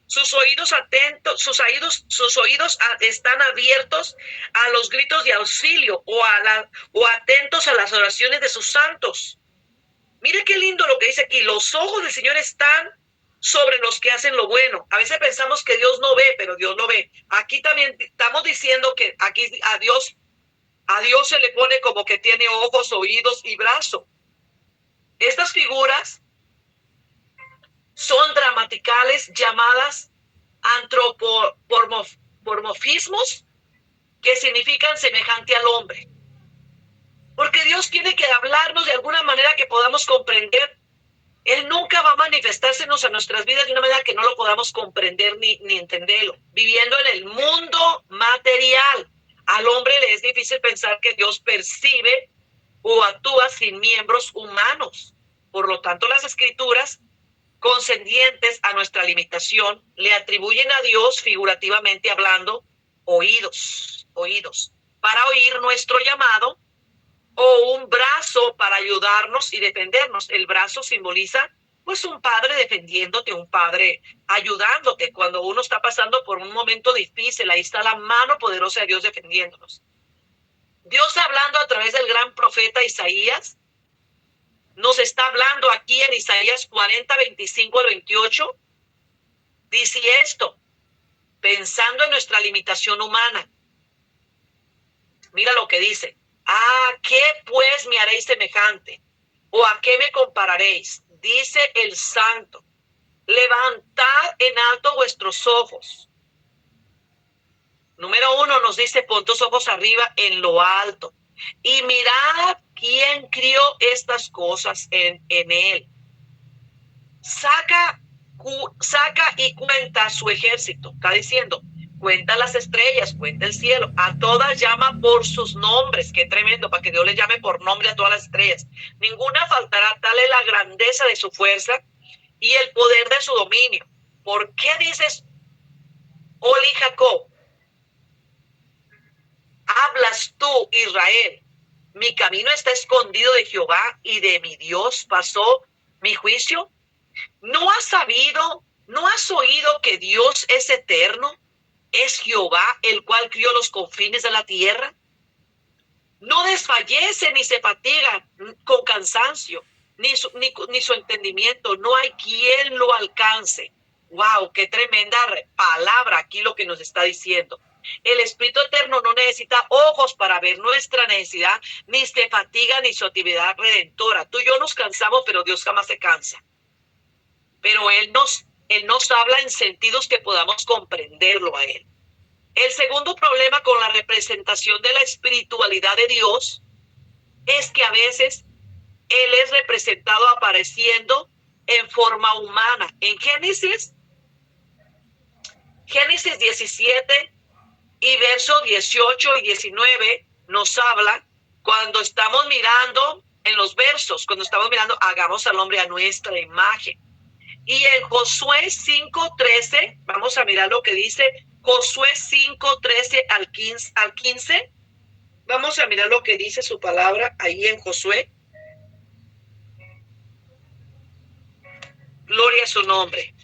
Sus oídos atentos, sus oídos están abiertos a los gritos de auxilio o atentos a las oraciones de sus santos. Mire qué lindo lo que dice aquí. Los ojos del Señor están sobre los que hacen lo bueno. A veces pensamos que Dios no ve, pero Dios lo ve. Aquí también estamos diciendo que aquí a Dios se le pone como que tiene ojos, oídos y brazo. Estas figuras son gramaticales llamadas antropomorfismos, que significan semejante al hombre. Porque Dios tiene que hablarnos de alguna manera que podamos comprender. Él nunca va a manifestársenos a nuestras vidas de una manera que no lo podamos comprender ni entenderlo. Viviendo en el mundo material, al hombre le es difícil pensar que Dios percibe o actúa sin miembros humanos. Por lo tanto, las escrituras, consentientes a nuestra limitación, le atribuyen a Dios, figurativamente hablando, oídos, para oír nuestro llamado, o un brazo para ayudarnos y defendernos. El brazo simboliza pues un padre defendiéndote, un padre ayudándote. Cuando uno está pasando por un momento difícil, ahí está la mano poderosa de Dios defendiéndonos. Dios, hablando a través del gran profeta Isaías, nos está hablando aquí en Isaías 40, 25 al 28. Dice esto, pensando en nuestra limitación humana. Mira lo que dice. ¿A qué pues me haréis semejante? ¿O a qué me compararéis? Dice el Santo. Levantad en alto vuestros ojos. Número 1 nos dice, pon tus ojos arriba en lo alto. Y mirad quién crió estas cosas en él. Saca y cuenta su ejército. Está diciendo, cuenta las estrellas, cuenta el cielo. A todas llama por sus nombres. Qué tremendo, para que Dios le llame por nombre a todas las estrellas. Ninguna faltará, tal es la grandeza de su fuerza y el poder de su dominio. ¿Por qué dices, Oli Jacob? Hablas tú, Israel. Mi camino está escondido de Jehová y de mi Dios pasó mi juicio. ¿No has sabido, no has oído que Dios es eterno? Es Jehová el cual crió los confines de la tierra. No desfallece ni se fatiga con cansancio, ni su entendimiento. No hay quien lo alcance. ¡Wow! ¡Qué tremenda palabra aquí lo que nos está diciendo! El Espíritu Eterno no necesita ojos para ver nuestra necesidad, ni se fatiga ni su actividad redentora. Tú y yo nos cansamos, pero Dios jamás se cansa. Pero Él nos habla en sentidos que podamos comprenderlo a Él. El segundo problema con la representación de la espiritualidad de Dios es que a veces Él es representado apareciendo en forma humana. En Génesis 17 y versos 18 y 19 nos habla cuando estamos mirando en los versos, cuando estamos mirando, hagamos al hombre a nuestra imagen. Y en Josué 5:13, vamos a mirar lo que dice Josué 5:13 al 15. Vamos a mirar lo que dice su palabra ahí en Josué. Gloria a su nombre.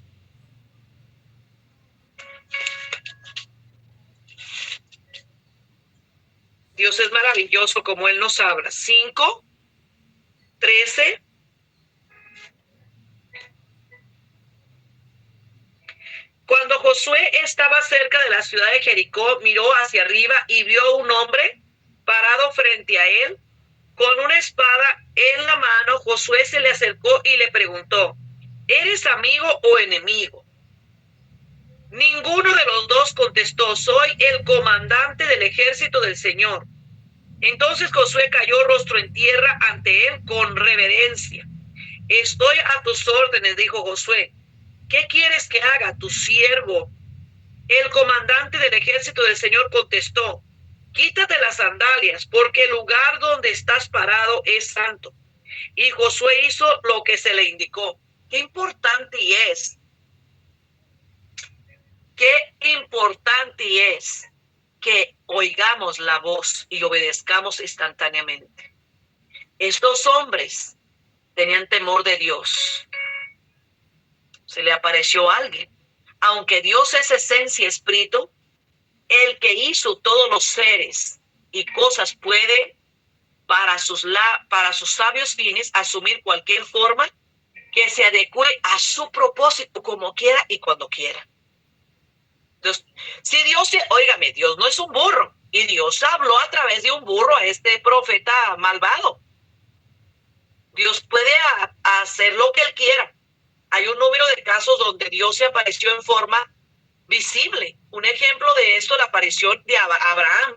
Dios es maravilloso como Él nos habla. 5:13. Cuando Josué estaba cerca de la ciudad de Jericó, miró hacia arriba y vio un hombre parado frente a él con una espada en la mano. Josué se le acercó y le preguntó, ¿eres amigo o enemigo? Ninguno de los dos contestó, soy el comandante del ejército del Señor. Entonces Josué cayó rostro en tierra ante él con reverencia. Estoy a tus órdenes, dijo Josué. ¿Qué quieres que haga, tu siervo? El comandante del ejército del Señor contestó, quítate las sandalias, porque el lugar donde estás parado es santo. Y Josué hizo lo que se le indicó. Qué importante es. Qué importante es que oigamos la voz y obedezcamos instantáneamente. Estos hombres tenían temor de Dios. Se le apareció alguien. Aunque Dios es esencia, espíritu, el que hizo todos los seres y cosas puede, para sus sabios fines, asumir cualquier forma que se adecue a su propósito como quiera y cuando quiera. Entonces, si óigame, Dios no es un burro, y Dios habló a través de un burro a este profeta malvado. Dios puede hacer lo que Él quiera. Hay un número de casos donde Dios se apareció en forma visible. Un ejemplo de esto, la aparición de Abraham,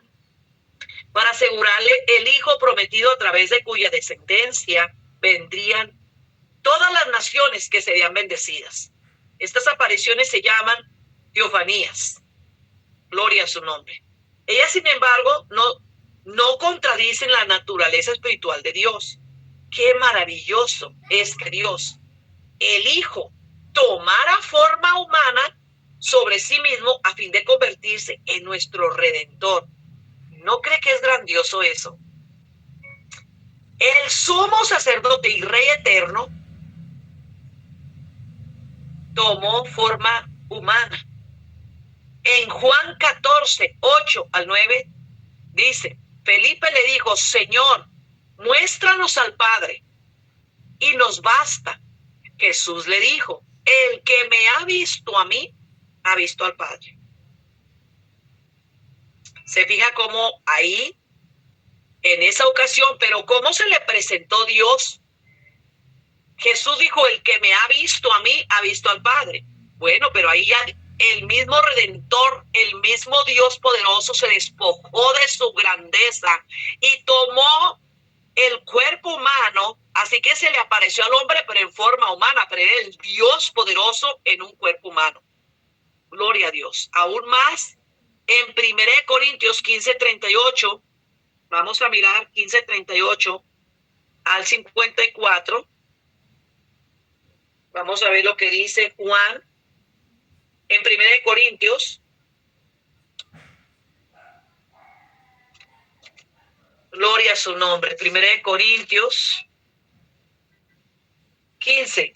para asegurarle el hijo prometido a través de cuya descendencia vendrían todas las naciones que serían bendecidas. Estas apariciones se llaman teofanías. Gloria a su nombre. Ellas, sin embargo, no contradicen la naturaleza espiritual de Dios. Qué maravilloso es que Dios, el Hijo, tomara forma humana sobre sí mismo a fin de convertirse en nuestro Redentor. ¿No cree que es grandioso eso? El sumo sacerdote y Rey eterno tomó forma humana. En Juan 14:8-9 dice, Felipe le dijo, Señor, muéstranos al Padre y nos basta. Jesús le dijo, el que me ha visto a mí, ha visto al Padre. Se fija cómo ahí, en esa ocasión, pero cómo se le presentó Dios. Jesús dijo, el que me ha visto a mí, ha visto al Padre. Bueno, pero ahí ya el mismo Redentor, el mismo Dios poderoso se despojó de su grandeza y tomó el cuerpo humano, así que se le apareció al hombre, pero en forma humana, pero era el Dios poderoso en un cuerpo humano. Gloria a Dios. Aún más, en 1 Corintios 15:38, vamos a mirar 15:38 al 54. Vamos a ver lo que dice Juan en 1 Corintios. Gloria a su nombre. 1 Corintios 15.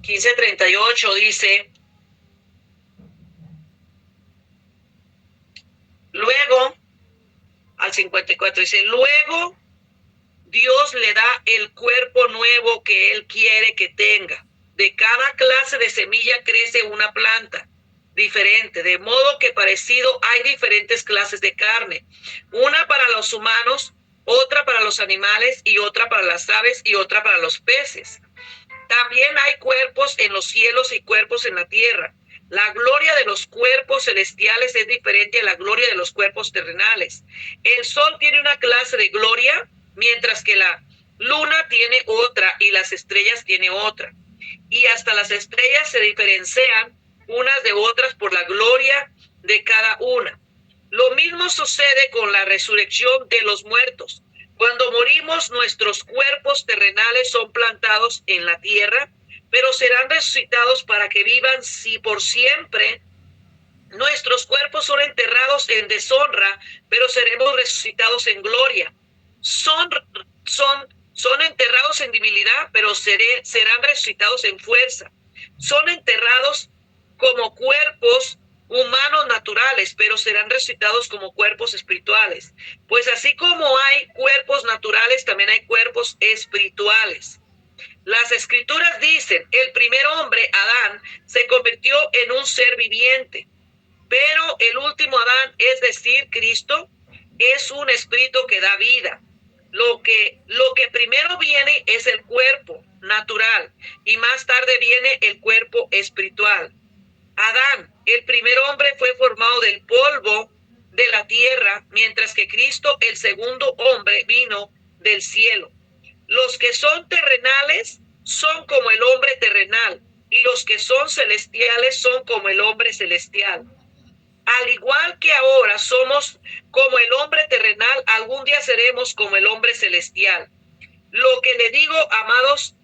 (15:38) dice: luego, al 54 dice: luego Dios le da el cuerpo nuevo que Él quiere que tenga. De cada clase de semilla crece una planta diferente, de modo que parecido hay diferentes clases de carne. Una para los humanos, otra para los animales, y otra para las aves, y otra para los peces. También hay cuerpos en los cielos y cuerpos en la tierra. La gloria de los cuerpos celestiales es diferente a la gloria de los cuerpos terrenales. El sol tiene una clase de gloria, mientras que la luna tiene otra y las estrellas tiene otra. Y hasta las estrellas se diferencian unas de otras por la gloria de cada una. Lo mismo sucede con la resurrección de los muertos. Cuando morimos, nuestros cuerpos terrenales son plantados en la tierra, pero serán resucitados para que vivan por siempre. Nuestros cuerpos son enterrados en deshonra, pero seremos resucitados en gloria. Son enterrados en debilidad, pero serán resucitados en fuerza. Son enterrados como cuerpos humanos naturales, pero serán resucitados como cuerpos espirituales. Pues así como hay cuerpos naturales, también hay cuerpos espirituales. Las escrituras dicen: el primer hombre, Adán, se convirtió en un ser viviente, pero el último Adán, es decir, Cristo, es un espíritu que da vida. Lo que primero viene es el cuerpo natural y más tarde viene el cuerpo espiritual. Adán, el primer hombre, fue formado del polvo de la tierra, mientras que Cristo, el segundo hombre, vino del cielo. Los que son terrenales son como el hombre terrenal, y los que son celestiales son como el hombre celestial. Al igual que ahora somos como el hombre terrenal, algún día seremos como el hombre celestial. Lo que le digo, amados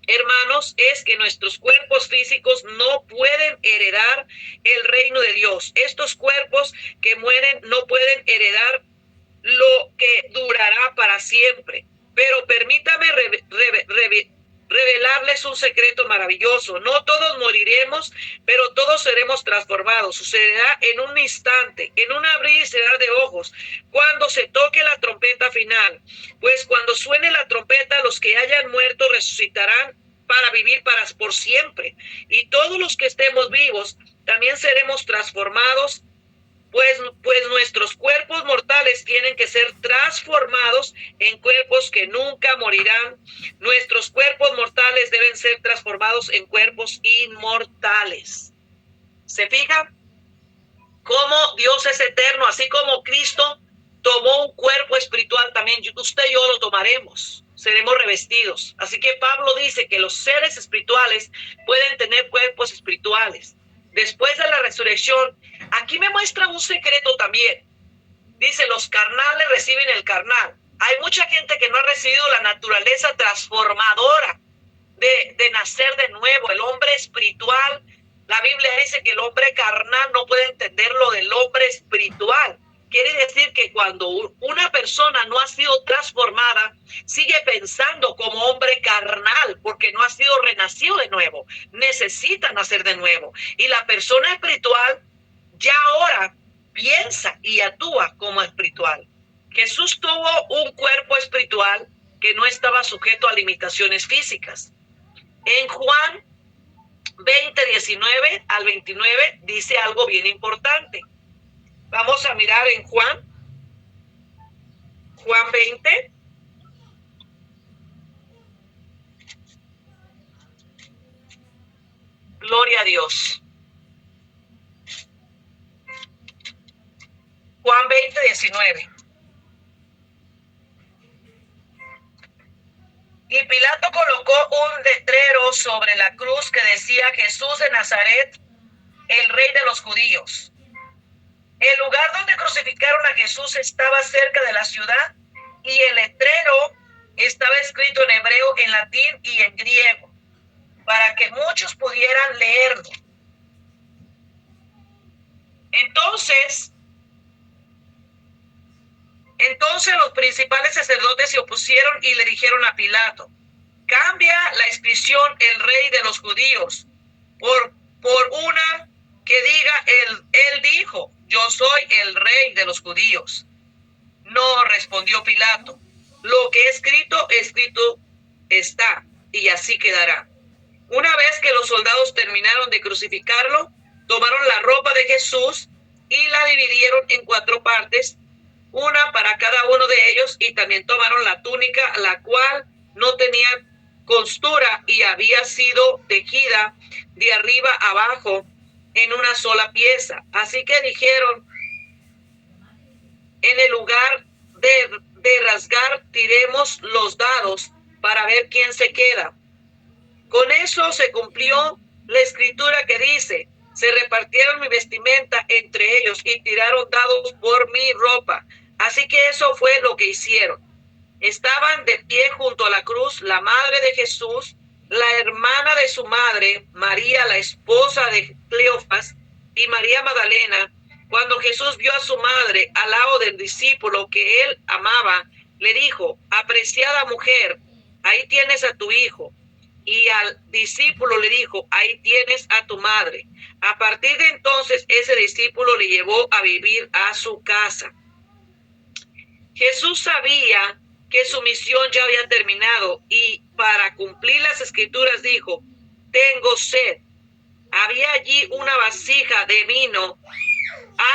hermanos, es que nuestros cuerpos físicos no pueden heredar el reino de Dios. Estos cuerpos que mueren no pueden heredar lo que durará para siempre. Pero permítame revelarles un secreto maravilloso. No todos moriremos, pero todos seremos transformados. Sucederá en un instante, en un abrir y cerrar de ojos, cuando se toque la trompeta final. Pues cuando suene la trompeta, los que hayan muerto resucitarán para vivir por siempre. Y todos los que estemos vivos también seremos transformados, pues nuestros cuerpos mortales tienen que ser transformados en cuerpos que nunca morirán. Nuestros cuerpos mortales deben ser transformados en cuerpos inmortales. ¿Se fijan? Cómo Dios es eterno, así como Cristo tomó un cuerpo espiritual, también usted y yo lo tomaremos. Seremos revestidos. Así que Pablo dice que los seres espirituales pueden tener cuerpos espirituales. Después de la resurrección, aquí me muestra un secreto también. Dice: los carnales reciben el carnal. Hay mucha gente que no ha recibido la naturaleza transformadora de nacer de nuevo. El hombre espiritual, la Biblia dice que el hombre carnal no puede entender lo del hombre espiritual. Quiere decir que cuando una persona no ha sido transformada, sigue pensando como hombre carnal, porque no ha sido renacido de nuevo. Necesita nacer de nuevo. Y la persona espiritual ya ahora piensa y actúa como espiritual. Jesús tuvo un cuerpo espiritual que no estaba sujeto a limitaciones físicas. En Juan 20:19 al 29 dice algo bien importante. Vamos a mirar en Juan 20. Gloria a Dios. Juan 20:19. Y Pilato colocó un letrero sobre la cruz que decía: Jesús de Nazaret, el rey de los judíos. El lugar donde crucificaron a Jesús estaba cerca de la ciudad y el letrero estaba escrito en hebreo, en latín y en griego, para que muchos pudieran leerlo. Entonces los principales sacerdotes se opusieron y le dijeron a Pilato: cambia la inscripción el rey de los judíos por una que diga él dijo: yo soy el rey de los judíos. No, respondió Pilato, lo que escrito está, y así quedará. Una vez que los soldados terminaron de crucificarlo, tomaron la ropa de Jesús y la dividieron en 4 partes, una para cada uno de ellos, y también tomaron la túnica, la cual no tenía costura y había sido tejida de arriba abajo en una sola pieza. Así que dijeron: en el lugar de rasgar, tiremos los dados para ver quién se queda. Con eso se cumplió la escritura que dice: se repartieron mi vestimenta entre ellos y tiraron dados por mi ropa. Así que eso fue lo que hicieron. Estaban de pie junto a la cruz la madre de Jesús, la hermana de su madre, María, la esposa de Cleofas, y María Magdalena. Cuando Jesús vio a su madre al lado del discípulo que él amaba, le dijo: apreciada mujer, ahí tienes a tu hijo. Y al discípulo le dijo: ahí tienes a tu madre. A partir de entonces, ese discípulo le llevó a vivir a su casa. Jesús sabía que su misión ya había terminado y para cumplir las escrituras dijo: tengo sed. Había allí una vasija de vino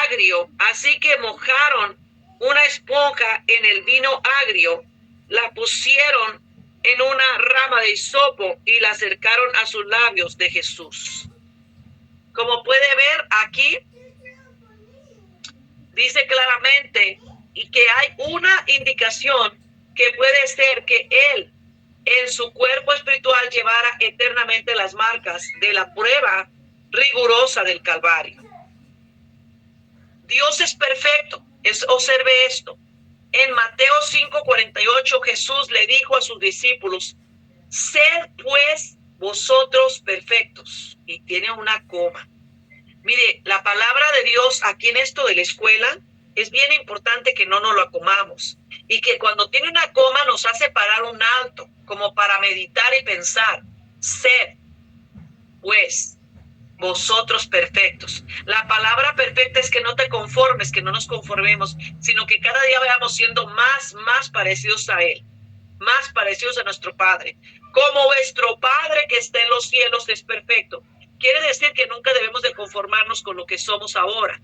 agrio, así que mojaron una esponja en el vino agrio, la pusieron en una rama de hisopo y la acercaron a sus labios de Jesús. Como puede ver aquí, dice claramente y que hay una indicación que puede ser que él en su cuerpo espiritual llevara eternamente las marcas de la prueba rigurosa del Calvario. Dios es perfecto. Observe esto. En Mateo 5:48 Jesús le dijo a sus discípulos: sed pues vosotros perfectos. Y tiene una coma. Mire, la palabra de Dios aquí en esto de la escuela es bien importante que no nos lo comamos. Y que cuando tiene una coma nos hace parar un alto, como para meditar y pensar. Sed pues vosotros perfectos. La palabra perfecta es que no te conformes, que no nos conformemos, sino que cada día vayamos siendo más parecidos a Él, más parecidos a nuestro Padre. Como vuestro Padre que está en los cielos es perfecto. Quiere decir que nunca debemos de conformarnos con lo que somos ahora.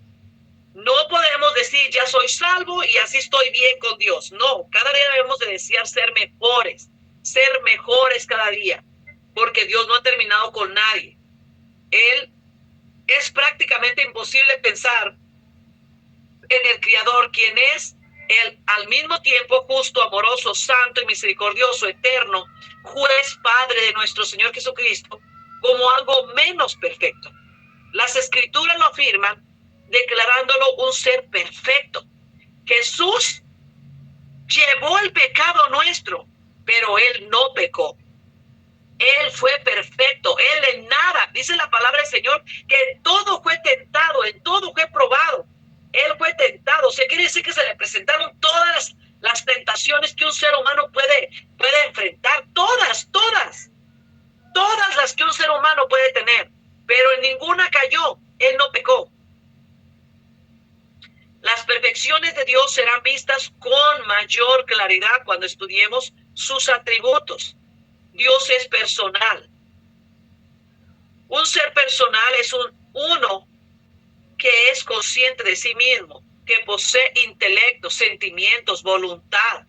No podemos decir: ya soy salvo y así estoy bien con Dios. No, cada día debemos de desear ser mejores cada día, porque Dios no ha terminado con nadie. Él es prácticamente imposible pensar en el Creador, quien es el al mismo tiempo justo, amoroso, santo y misericordioso, eterno, juez, Padre de nuestro Señor Jesucristo, como algo menos perfecto. Las Escrituras lo afirman, declarándolo un ser perfecto. Jesús llevó el pecado nuestro, pero Él no pecó. Él fue perfecto, Él en nada, dice la palabra del Señor, que en todo fue tentado, en todo fue probado. Él fue tentado, o sea, quiere decir que se le presentaron todas las tentaciones que un ser humano puede enfrentar, todas las que un ser humano puede tener, pero en ninguna cayó. Él no pecó. Las perfecciones de Dios serán vistas con mayor claridad cuando estudiemos sus atributos. Dios es personal. Un ser personal es un uno que es consciente de sí mismo, que posee intelecto, sentimientos, voluntad.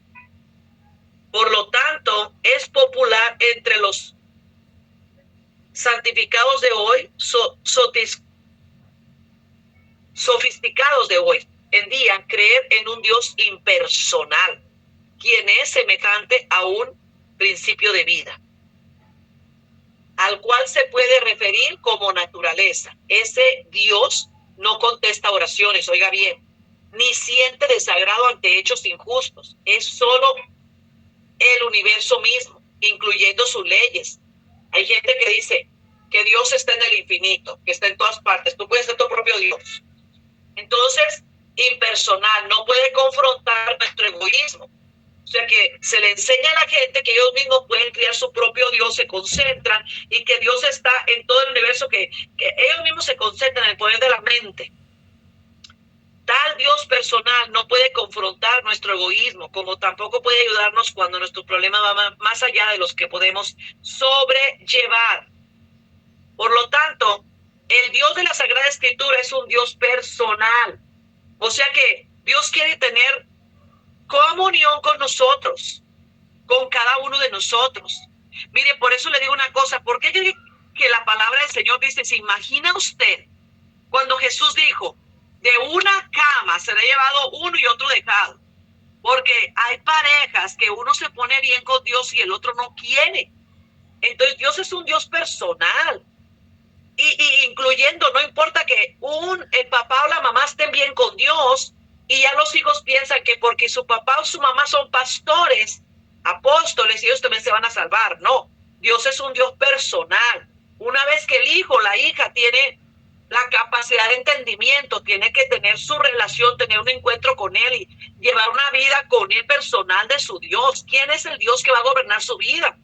Por lo tanto, es popular entre los santificados de hoy, sofisticados de hoy en día, creer en un Dios impersonal, quien es semejante a un principio de vida, al cual se puede referir como naturaleza. Ese Dios no contesta oraciones, oiga bien, ni siente desagrado ante hechos injustos. Es solo el universo mismo, incluyendo sus leyes. Hay gente que dice que Dios está en el infinito, que está en todas partes. Tú puedes ser tu propio Dios. Entonces, impersonal, no puede confrontar nuestro egoísmo. O sea que se le enseña a la gente que ellos mismos pueden crear su propio Dios, se concentran y que Dios está en todo el universo, que ellos mismos se concentran en el poder de la mente. Tal Dios personal no puede confrontar nuestro egoísmo, como tampoco puede ayudarnos cuando nuestro problema va más allá de los que podemos sobrellevar. Por lo tanto, el Dios de la Sagrada Escritura es un Dios personal. O sea que Dios quiere tener comunión con nosotros, con cada uno de nosotros. Mire, por eso le digo una cosa, porque yo digo que la palabra del Señor dice, ¿se imagina usted cuando Jesús dijo, de una cama será llevado uno y otro dejado? Porque hay parejas que uno se pone bien con Dios y el otro no quiere. Entonces Dios es un Dios personal. Y incluyendo, no importa que el papá o la mamá estén bien con Dios, y ya los hijos piensan que porque su papá o su mamá son pastores, apóstoles, ellos también se van a salvar. No, Dios es un Dios personal. Una vez que el hijo o la hija tiene la capacidad de entendimiento, tiene que tener su relación, tener un encuentro con Él y llevar una vida con Él personal de su Dios. ¿Quién es el Dios que va a gobernar su vida?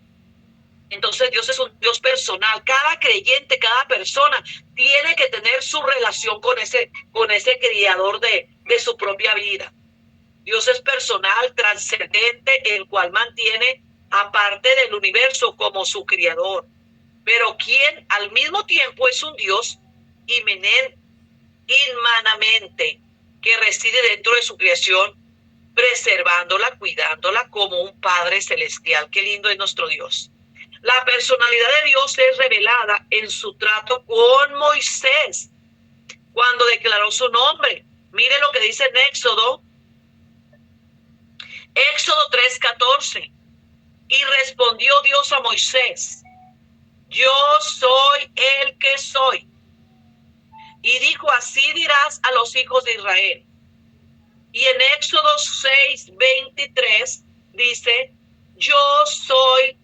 Entonces Dios es un Dios personal. Cada creyente, cada persona tiene que tener su relación con ese creador de su propia vida. Dios es personal, trascendente, el cual mantiene aparte del universo como su creador. Pero quien al mismo tiempo es un Dios inmanente, que reside dentro de su creación, preservándola, cuidándola como un Padre celestial. Qué lindo es nuestro Dios. La personalidad de Dios es revelada en su trato con Moisés, cuando declaró su nombre. Mire lo que dice en Éxodo 3:14. Y respondió Dios a Moisés, yo soy el que soy. Y dijo, así dirás a los hijos de Israel. Y en Éxodo 6:23 dice, yo soy,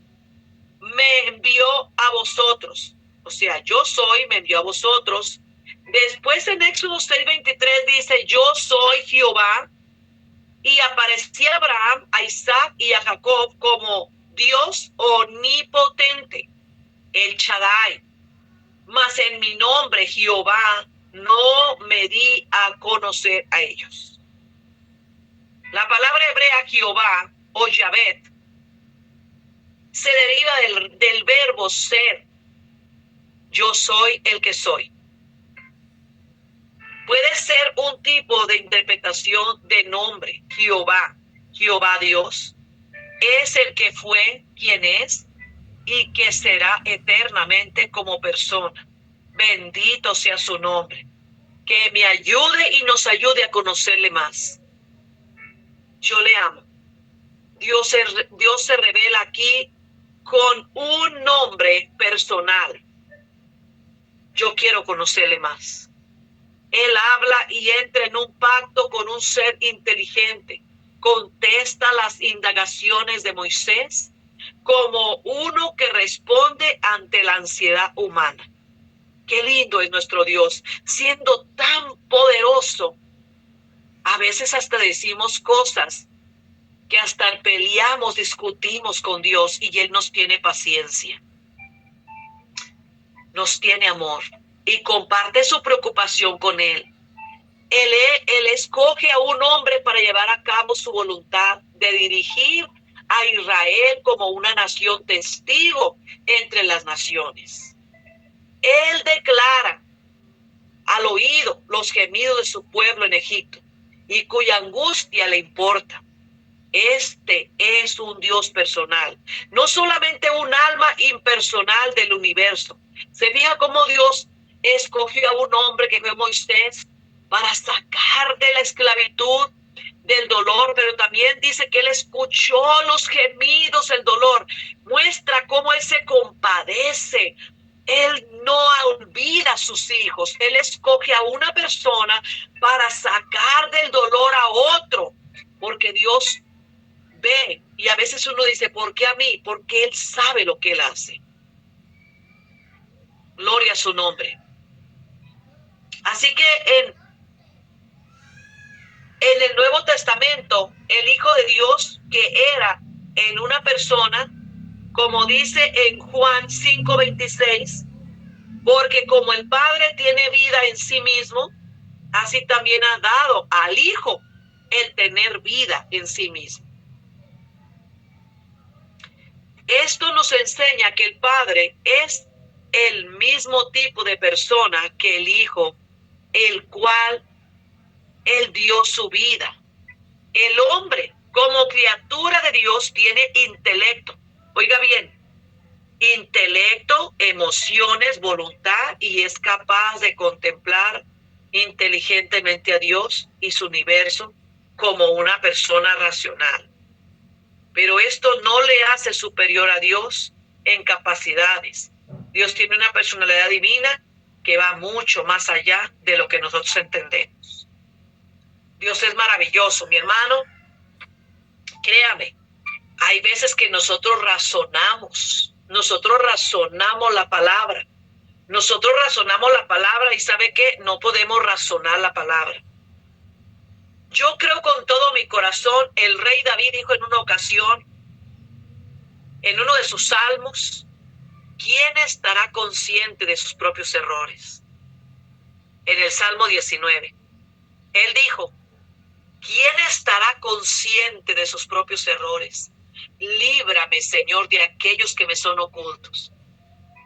me envió a vosotros. O sea, yo soy, me envió a vosotros. Después en Éxodo 6:23 dice, yo soy Jehová. Y aparecía a Abraham, a Isaac y a Jacob como Dios omnipotente, el Shaddai. Mas en mi nombre, Jehová, no me di a conocer a ellos. La palabra hebrea Jehová o Yahvé se deriva del verbo ser. Yo soy el que soy. Puede ser un tipo de interpretación de nombre. Jehová, Jehová Dios, es el que fue, quien es y que será eternamente como persona. Bendito sea su nombre. Que me ayude y nos ayude a conocerle más. Yo le amo. Dios se revela aquí con un nombre personal. Yo quiero conocerle más. Él habla y entra en un pacto con un ser inteligente. Contesta las indagaciones de Moisés como uno que responde ante la ansiedad humana. Qué lindo es nuestro Dios, siendo tan poderoso. A veces hasta decimos cosas que hasta peleamos, discutimos con Dios y Él nos tiene paciencia. Nos tiene amor y comparte su preocupación con Él. Él escoge a un hombre para llevar a cabo su voluntad de dirigir a Israel como una nación testigo entre las naciones. Él declara al oído, lo los gemidos de su pueblo en Egipto y cuya angustia le importa. Este es un Dios personal, no solamente un alma impersonal del universo. Se fija cómo Dios escogió a un hombre que fue Moisés para sacar de la esclavitud, del dolor, pero también dice que él escuchó los gemidos, el dolor. Muestra cómo él se compadece. Él no olvida a sus hijos. Él escoge a una persona para sacar del dolor a otro, porque Dios ve, y a veces uno dice, ¿por qué a mí? Porque Él sabe lo que Él hace. Gloria a su nombre. Así que en el Nuevo Testamento, el Hijo de Dios, que era en una persona, como dice en Juan 5:26, porque como el Padre tiene vida en sí mismo, así también ha dado al Hijo el tener vida en sí mismo. Esto nos enseña que el Padre es el mismo tipo de persona que el Hijo, el cual Él dio su vida. El hombre, como criatura de Dios, tiene intelecto. Oiga bien, intelecto, emociones, voluntad, y es capaz de contemplar inteligentemente a Dios y su universo como una persona racional. Pero esto no le hace superior a Dios en capacidades. Dios tiene una personalidad divina que va mucho más allá de lo que nosotros entendemos. Dios es maravilloso, mi hermano. Créame, hay veces que nosotros razonamos la palabra. Nosotros razonamos la palabra y ¿sabe qué? No podemos razonar la palabra. Yo creo con todo mi corazón, el rey David dijo en una ocasión, en uno de sus salmos, ¿quién estará consciente de sus propios errores? En el Salmo 19, él dijo, ¿quién estará consciente de sus propios errores? Líbrame, Señor, de aquellos que me son ocultos.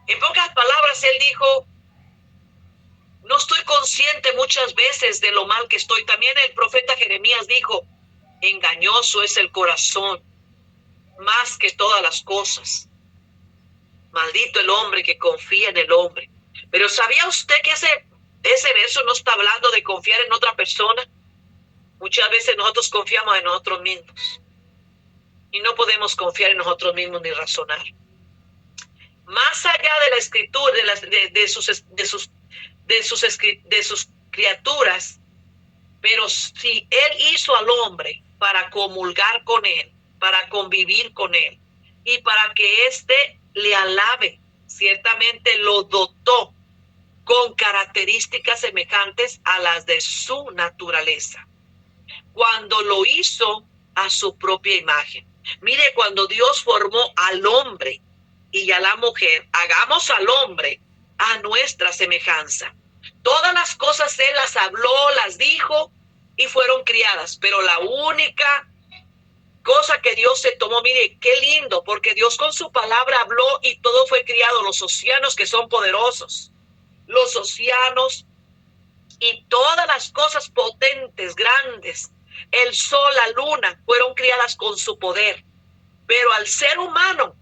En pocas palabras, él dijo, no estoy consciente muchas veces de lo mal que estoy. También el profeta Jeremías dijo, engañoso es el corazón más que todas las cosas. Maldito el hombre que confía en el hombre. Pero ¿sabía usted que ese verso no está hablando de confiar en otra persona? Muchas veces nosotros confiamos en nosotros mismos y no podemos confiar en nosotros mismos ni razonar. Más allá de la escritura, de sus criaturas, pero si Él hizo al hombre para comulgar con Él, para convivir con Él y para que éste le alabe, ciertamente lo dotó con características semejantes a las de su naturaleza, cuando lo hizo a su propia imagen. Mire, cuando Dios formó al hombre y a la mujer, hagamos al hombre a nuestra semejanza. Todas las cosas Él las habló, las dijo y fueron criadas, pero la única cosa que Dios se tomó, mire, qué lindo, porque Dios con su palabra habló y todo fue criado. Los océanos que son poderosos, los océanos y todas las cosas potentes, grandes, el sol, la luna, fueron criadas con su poder. Pero al ser humano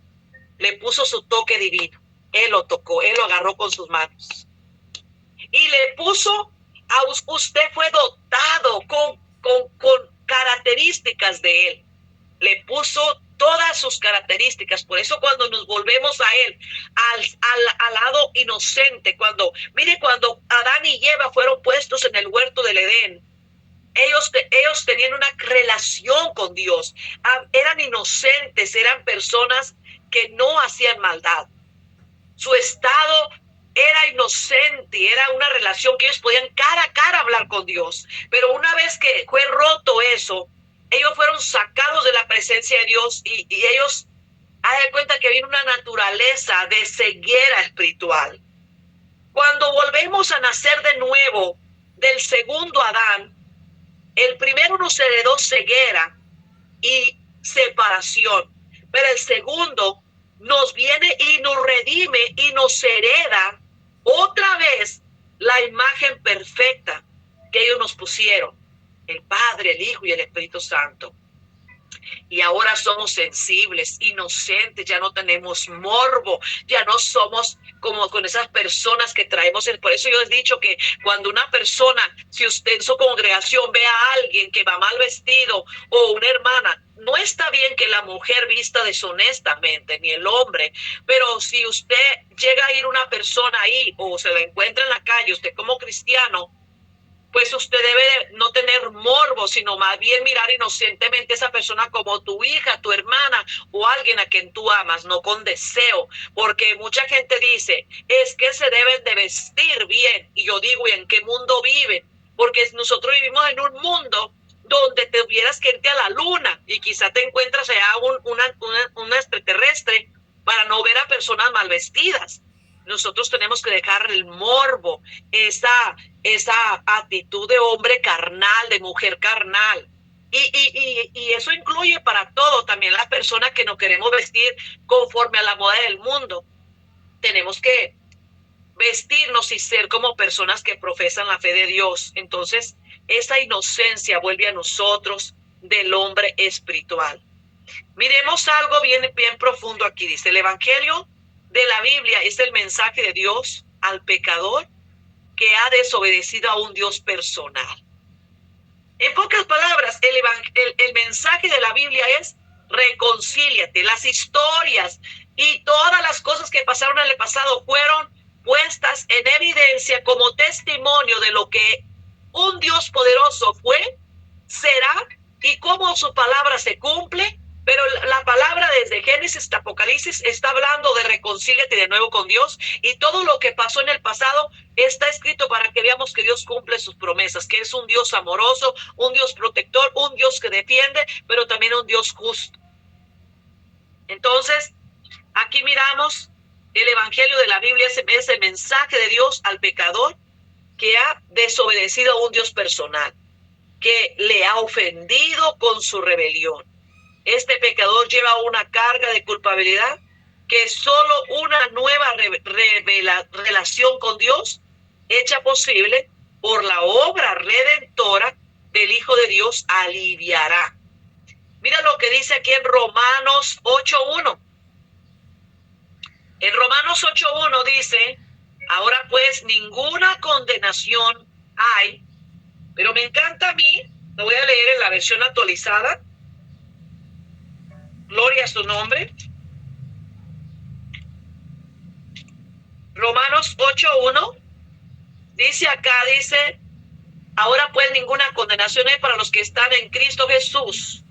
le puso su toque divino. Él lo tocó, Él lo agarró con sus manos. Y le puso, usted fue dotado con características de Él. Le puso todas sus características. Por eso cuando nos volvemos a Él, al lado inocente, cuando Adán y Eva fueron puestos en el huerto del Edén, ellos tenían una relación con Dios. Eran inocentes, eran personas que no hacían maldad. Su estado era inocente, era una relación que ellos podían cara a cara hablar con Dios. Pero una vez que fue roto eso, ellos fueron sacados de la presencia de Dios y ellos, hagan cuenta que viene una naturaleza de ceguera espiritual. Cuando volvemos a nacer de nuevo del segundo Adán, el primero nos heredó ceguera y separación, pero el segundo nos viene y nos redime y nos hereda otra vez la imagen perfecta que ellos nos pusieron, el Padre, el Hijo y el Espíritu Santo. Y ahora somos sensibles, inocentes, ya no tenemos morbo, ya no somos como con esas personas que traemos. Por eso yo he dicho que cuando una persona, si usted en su congregación ve a alguien que va mal vestido o una hermana, no está bien que la mujer vista deshonestamente, ni el hombre, pero si usted llega a ir una persona ahí o se la encuentra en la calle, usted como cristiano, pues usted debe no tener morbo, sino más bien mirar inocentemente a esa persona como tu hija, tu hermana o alguien a quien tú amas, no con deseo. Porque mucha gente dice, es que se deben de vestir bien. Y yo digo, ¿y en qué mundo viven? Porque nosotros vivimos en un mundo donde te hubieras que irte a la luna y quizá te encuentras allá una extraterrestre para no ver a personas mal vestidas. Nosotros tenemos que dejar el morbo, esa actitud de hombre carnal, de mujer carnal. Y eso incluye para todo, también las personas que no queremos vestir conforme a la moda del mundo. Tenemos que vestirnos y ser como personas que profesan la fe de Dios. Entonces, esa inocencia vuelve a nosotros del hombre espiritual. Miremos algo bien profundo aquí. Dice, el Evangelio de la Biblia es el mensaje de Dios al pecador que ha desobedecido a un Dios personal. En pocas palabras, el mensaje de la Biblia es reconcíliate. Las historias y todas las cosas que pasaron en el pasado fueron puestas en evidencia como testimonio de lo que un Dios poderoso fue, será y cómo su palabra se cumple. Pero la palabra desde Génesis hasta Apocalipsis está hablando de reconcíliate de nuevo con Dios, y todo lo que pasó en el pasado está escrito para que veamos que Dios cumple sus promesas, que es un Dios amoroso, un Dios protector, un Dios que defiende, pero también un Dios justo. Entonces, aquí miramos el Evangelio de la Biblia, es el mensaje de Dios al pecador que ha desobedecido a un Dios personal, que le ha ofendido con su rebelión. Este pecador lleva una carga de culpabilidad que solo una nueva relación con Dios, hecha posible por la obra redentora del Hijo de Dios, aliviará. Mira lo que dice aquí en Romanos 8:1. En Romanos 8:1 dice, ahora pues ninguna condenación hay, pero me encanta a mí, lo voy a leer en la versión actualizada. Gloria a su nombre. Romanos 8:1 dice acá, dice, ahora pues ninguna condenación hay para los que están en Cristo Jesús.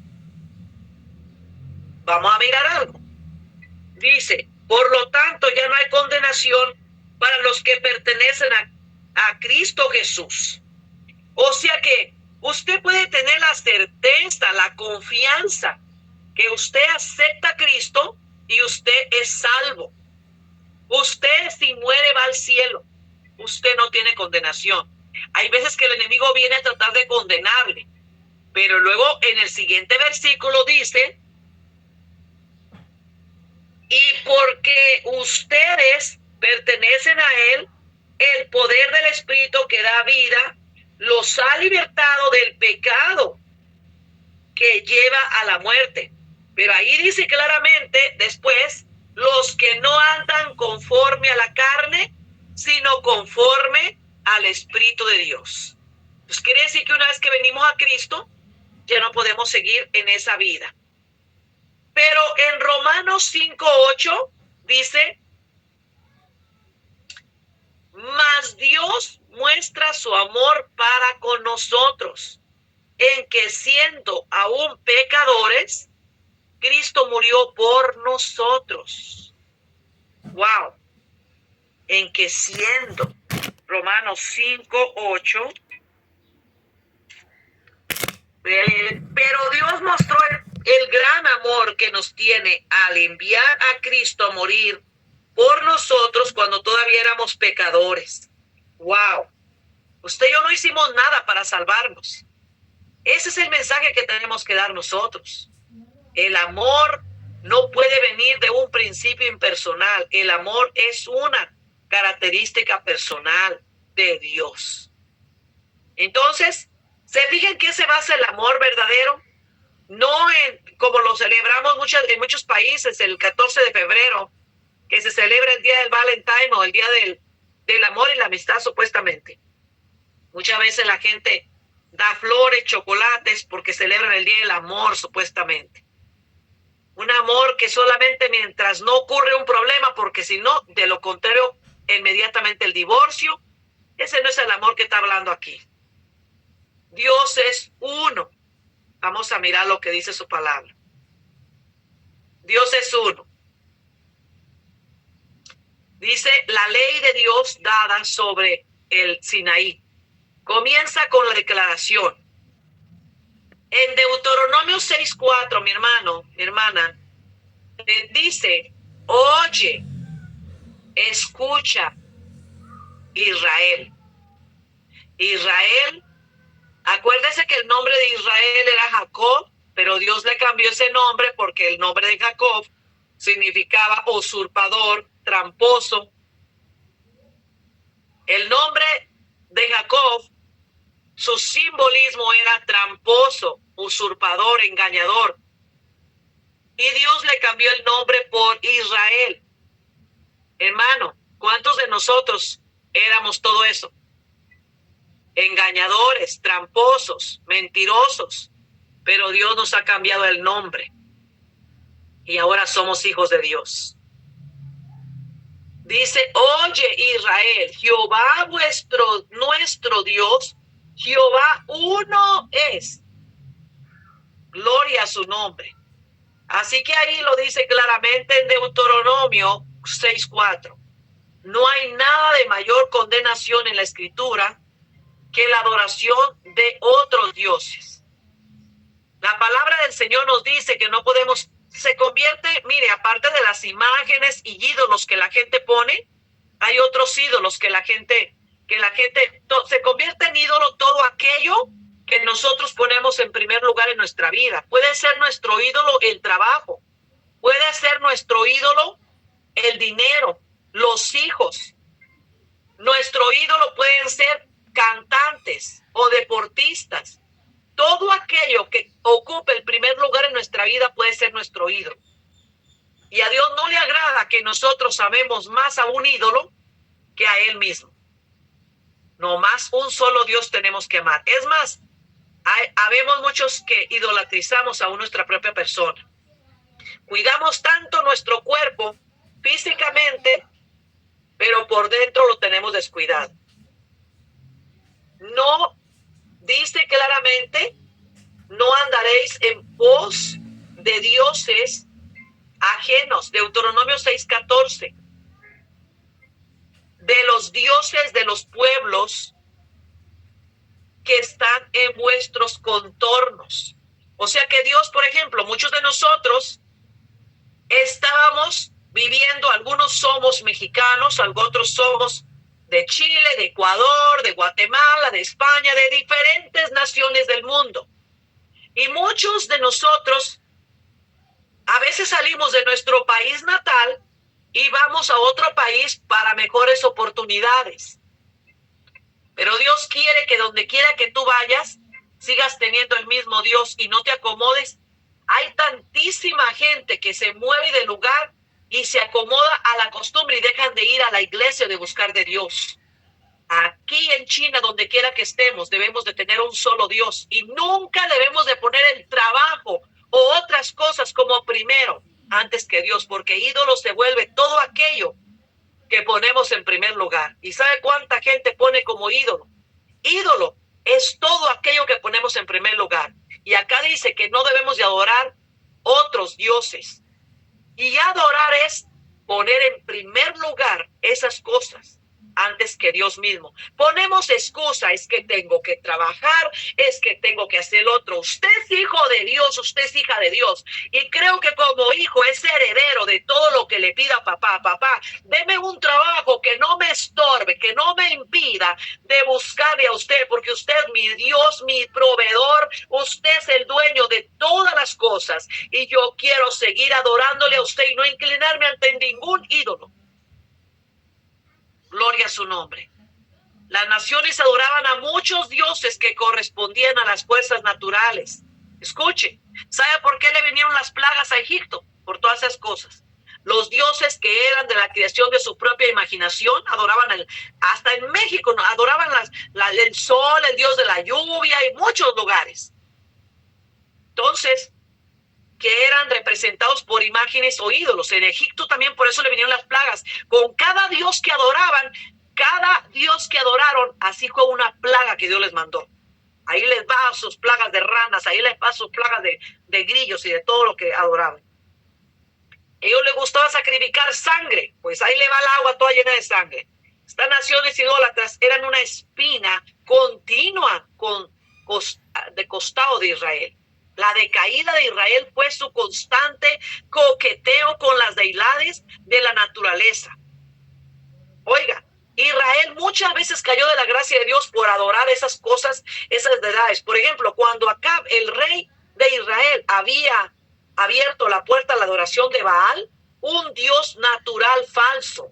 Vamos a mirar algo. Dice, por lo tanto ya no hay condenación para los que pertenecen a Cristo Jesús. O sea que usted puede tener la certeza, la confianza que usted acepta a Cristo y usted es salvo. Usted, si muere, va al cielo. Usted no tiene condenación. Hay veces que el enemigo viene a tratar de condenarle, pero luego en el siguiente versículo dice, y porque ustedes pertenecen a él, el poder del Espíritu que da vida los ha libertado del pecado que lleva a la muerte. Pero ahí dice claramente después, los que no andan conforme a la carne, sino conforme al Espíritu de Dios. Pues quiere decir que una vez que venimos a Cristo, ya no podemos seguir en esa vida. Pero en Romanos 5:8 dice, mas Dios muestra su amor para con nosotros, en que siendo aún pecadores, Cristo murió por nosotros. Wow. En que siendo, Romanos 5:8, pero Dios mostró el gran amor que nos tiene al enviar a Cristo a morir por nosotros cuando todavía éramos pecadores. Wow. Usted y yo no hicimos nada para salvarnos. Ese es el mensaje que tenemos que dar nosotros. El amor no puede venir de un principio impersonal. El amor es una característica personal de Dios. Entonces, ¿se fijan que se basa el amor verdadero? No en, como lo celebramos en muchos países, el 14 de febrero, que se celebra el día del Valentine o el día del amor y la amistad supuestamente. Muchas veces la gente da flores, chocolates, porque celebran el día del amor supuestamente. Un amor que solamente mientras no ocurre un problema, porque si no, de lo contrario, inmediatamente el divorcio. Ese no es el amor que está hablando aquí. Dios es uno. Vamos a mirar lo que dice su palabra. Dios es uno. Dice la ley de Dios dada sobre el Sinaí. Comienza con la declaración. En Deuteronomio 6:4, mi hermano, mi hermana, dice, oye, escucha, Israel. Israel, acuérdese que el nombre de Israel era Jacob, pero Dios le cambió ese nombre porque el nombre de Jacob significaba usurpador, tramposo. El nombre de Jacob, su simbolismo era tramposo, usurpador, engañador. Y Dios le cambió el nombre por Israel. Hermano, ¿cuántos de nosotros éramos todo eso? Engañadores, tramposos, mentirosos. Pero Dios nos ha cambiado el nombre. Y ahora somos hijos de Dios. Dice, oye Israel, Jehová nuestro Dios, Jehová uno es. Gloria a su nombre. Así que ahí lo dice claramente en Deuteronomio 6:4. No hay nada de mayor condenación en la Escritura que la adoración de otros dioses. La palabra del Señor nos dice que no podemos, se convierte, mire, aparte de las imágenes y ídolos que la gente pone, hay otros ídolos que la gente se convierte en ídolo todo aquello que nosotros ponemos en primer lugar en nuestra vida. Puede ser nuestro ídolo el trabajo, puede ser nuestro ídolo el dinero, los hijos. Nuestro ídolo pueden ser cantantes o deportistas. Todo aquello que ocupe el primer lugar en nuestra vida puede ser nuestro ídolo. Y a Dios no le agrada que nosotros amemos más a un ídolo que a Él mismo. No más un solo Dios tenemos que amar. Es más, habemos muchos que idolatrizamos a nuestra propia persona. Cuidamos tanto nuestro cuerpo físicamente, pero por dentro lo tenemos descuidado. No, dice claramente, no andaréis en pos de dioses ajenos. Deuteronomio 6:14. De los dioses de los pueblos que están en vuestros contornos. O sea que Dios, por ejemplo, muchos de nosotros estábamos viviendo, algunos somos mexicanos, otros somos de Chile, de Ecuador, de Guatemala, de España, de diferentes naciones del mundo. Y muchos de nosotros a veces salimos de nuestro país natal y vamos a otro país para mejores oportunidades. Pero Dios quiere que donde quiera que tú vayas, sigas teniendo el mismo Dios y no te acomodes. Hay tantísima gente que se mueve de lugar y se acomoda a la costumbre y dejan de ir a la iglesia de buscar de Dios. Aquí en China, donde quiera que estemos, debemos de tener un solo Dios y nunca debemos de poner el trabajo o otras cosas como primero antes que Dios, porque ídolo se vuelve todo aquello que ponemos en primer lugar. ¿Y sabe cuánta gente pone como ídolo? Ídolo es todo aquello que ponemos en primer lugar. Y acá dice que no debemos de adorar otros dioses. Y adorar es poner en primer lugar esas cosas antes que Dios mismo. Ponemos excusa, es que tengo que trabajar, es que tengo que hacer otro. Usted es hijo de Dios, usted es hija de Dios. Y creo que como hijo es heredero de todo lo que le pida papá. Papá, deme un trabajo que no me estorbe, que no me impida de buscarle a usted, porque usted es mi Dios, mi proveedor, usted es el dueño de todas las cosas. Y yo quiero seguir adorándole a usted y no inclinarme ante ningún ídolo. Gloria a su nombre. Las naciones adoraban a muchos dioses que correspondían a las fuerzas naturales. Escuche, ¿sabe por qué le vinieron las plagas a Egipto? Por todas esas cosas. Los dioses que eran de la creación de su propia imaginación adoraban, hasta en México, ¿no? Adoraban el sol, el dios de la lluvia y muchos lugares. Entonces, que eran representados por imágenes o ídolos. En Egipto también por eso le vinieron las plagas. Con cada dios que adoraban, cada dios que adoraron, así fue una plaga que Dios les mandó. Ahí les va sus plagas de ranas, ahí les va sus plagas de grillos y de todo lo que adoraban. Ellos les gustaba sacrificar sangre, pues ahí le va el agua toda llena de sangre. Estas naciones idólatras eran una espina continua de costado de Israel. La decaída de Israel fue su constante coqueteo con las deidades de la naturaleza. Oiga, Israel muchas veces cayó de la gracia de Dios por adorar esas cosas, esas deidades. Por ejemplo, cuando Acab, el rey de Israel, había abierto la puerta a la adoración de Baal, un dios natural falso,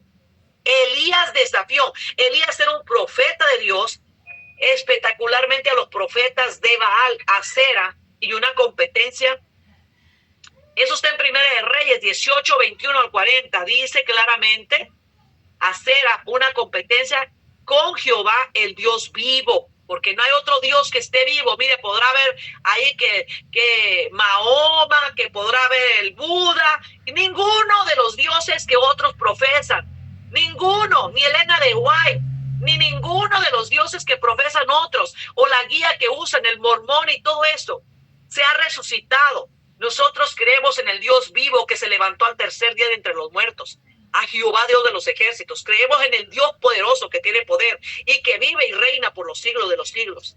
Elías desafió. Elías era un profeta de Dios, espectacularmente a los profetas de Baal, Acera, y una competencia. Eso está en Primera de Reyes 18, 21 al 40. Dice claramente, Acera, una competencia con Jehová, el Dios vivo, porque no hay otro Dios que esté vivo. Mire, podrá haber ahí que Mahoma, que podrá haber el Buda, y ninguno de los dioses que otros profesan, ninguno, ni Elena de White, ni ninguno de los dioses que profesan otros, o la guía que usan, el mormón y todo eso, se ha resucitado. Nosotros creemos en el Dios vivo que se levantó al tercer día de entre los muertos, a Jehová Dios de los ejércitos. Creemos en el Dios poderoso que tiene poder y que vive y reina por los siglos de los siglos.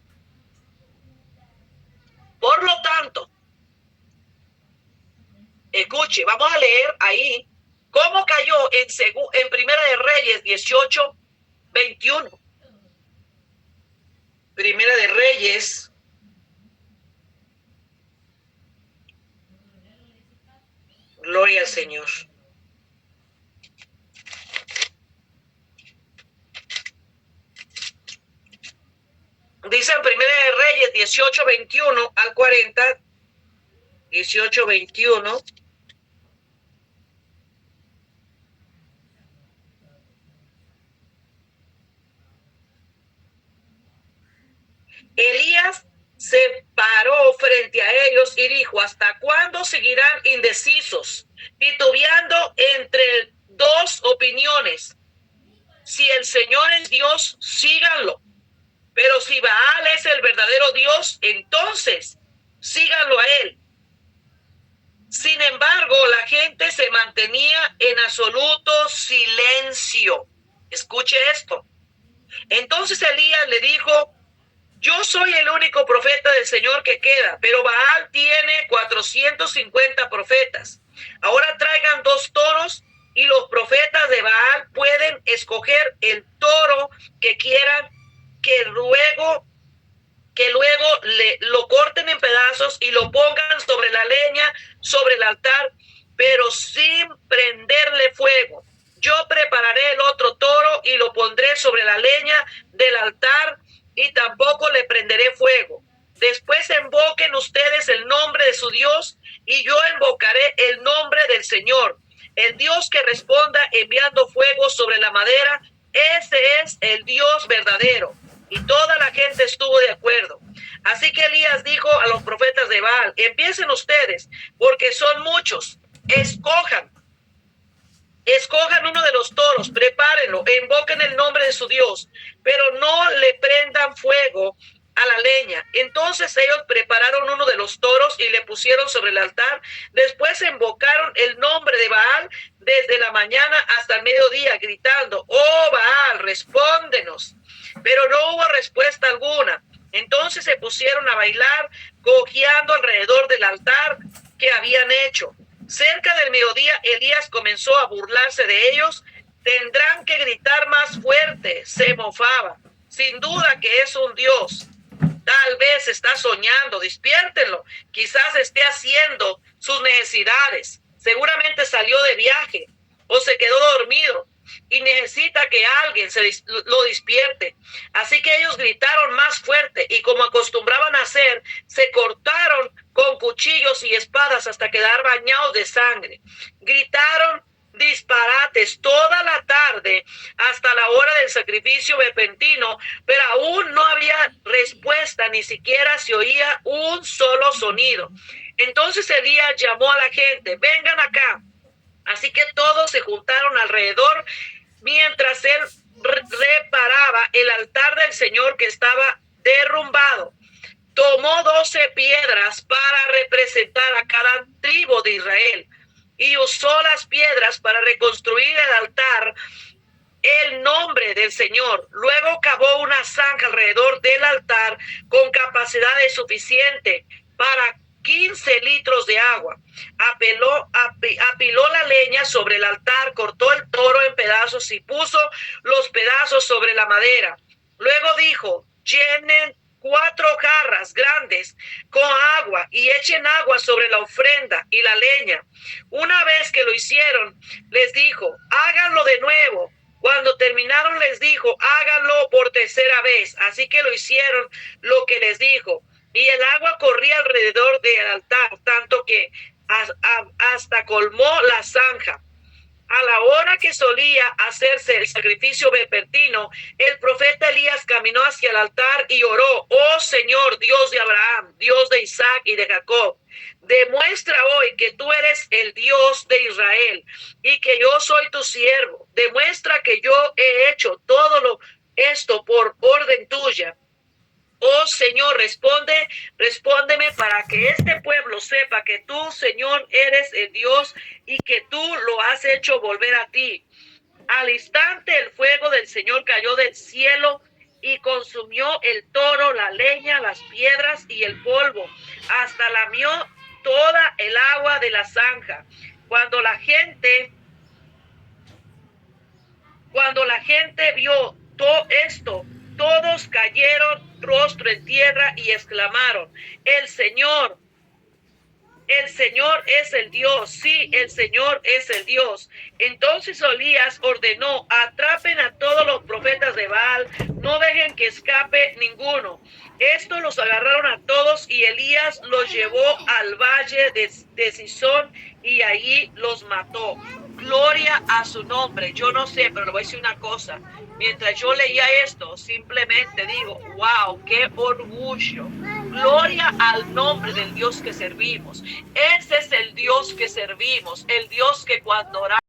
Por lo tanto, escuche, vamos a leer ahí cómo cayó en Primera de Reyes 18, 21. Primera de Reyes Gloria al Señor. Dice en Primera de Reyes 18, 21 al 40, 18, 21. Elías se paró frente a ellos y dijo: ¿hasta cuándo seguirán indecisos, titubeando entre dos opiniones? Si el Señor es Dios, síganlo. Pero si Baal es el verdadero Dios, entonces síganlo a él. Sin embargo, la gente se mantenía en absoluto silencio. Escuche esto. Entonces Elías le dijo: yo soy el único profeta del Señor que queda, pero Baal tiene 450 profetas. Ahora traigan 2 toros y los profetas de Baal pueden escoger el toro que quieran, que luego lo corten en pedazos y lo pongan sobre la leña, sobre el altar, pero sin prenderle fuego. Yo prepararé el otro toro y lo pondré sobre la leña del altar y tampoco le prenderé fuego. Después invoquen ustedes el nombre de su Dios y yo invocaré el nombre del Señor. El Dios que responda enviando fuego sobre la madera, ese es el Dios verdadero. Y toda la gente estuvo de acuerdo. Así que Elías dijo a los profetas de Baal: empiecen ustedes, porque son muchos. Escojan uno de los toros, prepárenlo, e invoquen el nombre de su Dios, pero no le prendan fuego a la leña. Entonces ellos prepararon uno de los toros y le pusieron sobre el altar. Después invocaron el nombre de Baal desde la mañana hasta el mediodía, gritando: oh Baal, respóndenos. Pero no hubo respuesta alguna. Entonces se pusieron a bailar, cojeando alrededor del altar que habían hecho. Cerca del mediodía, Elías comenzó a burlarse de ellos. Tendrán que gritar más fuerte, se mofaba. Sin duda que es un Dios. Tal vez está soñando, despiértenlo. Quizás esté haciendo sus necesidades. Seguramente salió de viaje o se quedó dormido. y necesita que alguien lo despierte. Así que ellos gritaron más fuerte y como acostumbraban a hacer, se cortaron con cuchillos y espadas hasta quedar bañados de sangre. Gritaron disparates toda la tarde hasta la hora del sacrificio vespertino, pero aún no había respuesta, ni siquiera se oía un solo sonido. Entonces Elías llamó a la gente: vengan acá. Así que todos se juntaron alrededor mientras él reparaba el altar del Señor que estaba derrumbado. Tomó 12 piedras para representar a cada tribu de Israel y usó las piedras para reconstruir el altar, el nombre del Señor. Luego cavó una zanja alrededor del altar con capacidad suficiente para 15 litros de agua. Apiló la leña sobre el altar, cortó el toro en pedazos y puso los pedazos sobre la madera. Luego dijo: llenen 4 jarras grandes con agua y echen agua sobre la ofrenda y la leña. Una vez que lo hicieron, les dijo: háganlo de nuevo. Cuando terminaron, les dijo: háganlo por tercera vez. Así que lo hicieron lo que les dijo. Y el agua corría alrededor del altar, tanto que hasta colmó la zanja. A la hora que solía hacerse el sacrificio vespertino, el profeta Elías caminó hacia el altar y oró: oh Señor, Dios de Abraham, Dios de Isaac y de Jacob, demuestra hoy que tú eres el Dios de Israel y que yo soy tu siervo. Demuestra que yo he hecho todo esto por orden tuya. Oh Señor, respóndeme para que este pueblo sepa que tú, Señor, eres el Dios y que tú lo has hecho volver a ti. Al instante el fuego del Señor cayó del cielo y consumió el toro, la leña, las piedras y el polvo, hasta lamió toda el agua de la zanja. Cuando la gente vio todo esto, todos cayeron rostro en tierra y exclamaron: el Señor es el Dios. Sí, el Señor es el Dios. Entonces Elías ordenó: atrapen a todos los profetas de Baal, no dejen que escape ninguno. Estos los agarraron a todos y Elías los llevó al valle de Cisón y allí los mató. Gloria a su nombre. Yo no sé, pero le voy a decir una cosa. Mientras yo leía esto, simplemente digo: wow, qué orgullo. Gloria al nombre del Dios que servimos. Ese es el Dios que servimos, el Dios que cuando oramos